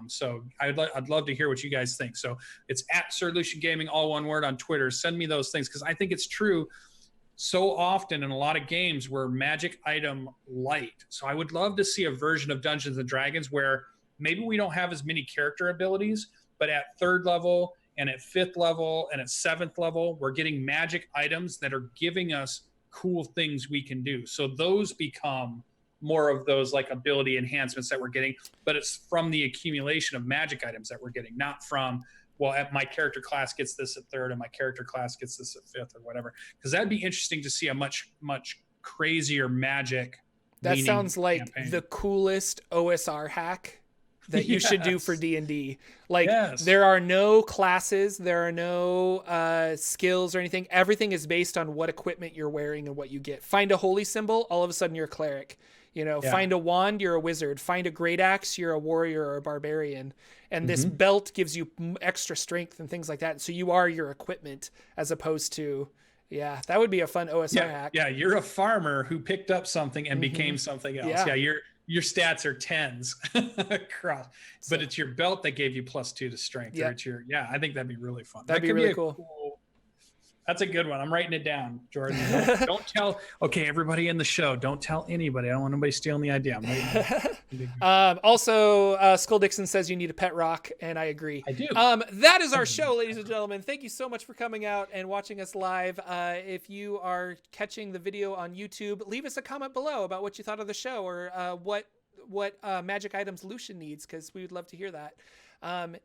So I'd love to hear what you guys think. So it's at Sir Lucien Gaming, all one word, on Twitter. Send me those things, because I think it's true. So often in a lot of games we're magic item light. So I would love to see a version of Dungeons and Dragons where maybe we don't have as many character abilities, but at 3rd level and at 5th level and at 7th level, we're getting magic items that are giving us cool things we can do. So those become more of those like ability enhancements that we're getting, but it's from the accumulation of magic items that we're getting, not from, well, my character class gets this at 3rd and my character class gets this at 5th or whatever. Because that'd be interesting to see a much, much crazier magic. That sounds like campaign. The coolest OSR hack that you should do for D&D. Like there are no classes, there are no skills or anything. Everything is based on what equipment you're wearing and what you get. Find a holy symbol, all of a sudden you're a cleric. You know, find a wand, you're a wizard. Find a great axe, you're a warrior or a barbarian. And this belt gives you extra strength and things like that. So you are your equipment, as opposed to, that would be a fun OSR hack. Yeah, you're a farmer who picked up something and became something else. Yeah, your stats are 10s across, but it's your belt that gave you +2 to strength. Or it's I think that'd be really fun. That'd be really cool. That's a good one. I'm writing it down, Jordan. Don't tell. Okay, everybody in the show, don't tell anybody. I don't want anybody stealing the idea. I'm writing it. Also, Skull Dixon says you need a pet rock, and I agree. I do. That is our show, ladies and gentlemen. Thank you so much for coming out and watching us live. If you are catching the video on YouTube, leave us a comment below about what you thought of the show, or what magic items Lucien needs, because we would love to hear that.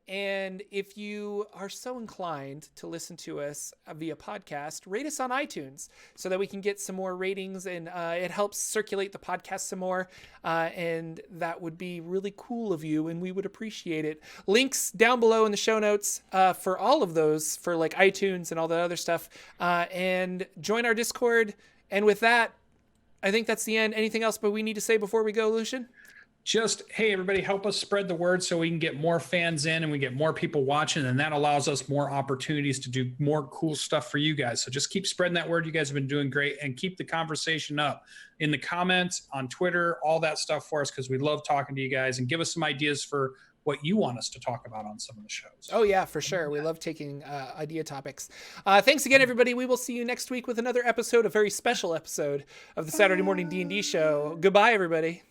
And if you are so inclined to listen to us via podcast, rate us on iTunes so that we can get some more ratings, and it helps circulate the podcast some more. And that would be really cool of you, and we would appreciate it. Links down below in the show notes for all of those, for like iTunes and all the other stuff. And join our Discord. And with that, I think that's the end. Anything else but we need to say before we go, Lucien? Just, hey, everybody, help us spread the word so we can get more fans in and we get more people watching, and that allows us more opportunities to do more cool stuff for you guys. So just keep spreading that word. You guys have been doing great, and keep the conversation up in the comments, on Twitter, all that stuff for us, because we love talking to you guys, and give us some ideas for what you want us to talk about on some of the shows. Oh yeah, for sure. We love taking idea topics. Thanks again, everybody. We will see you next week with another episode, a very special episode of the Saturday Morning D&D Show. Goodbye, everybody.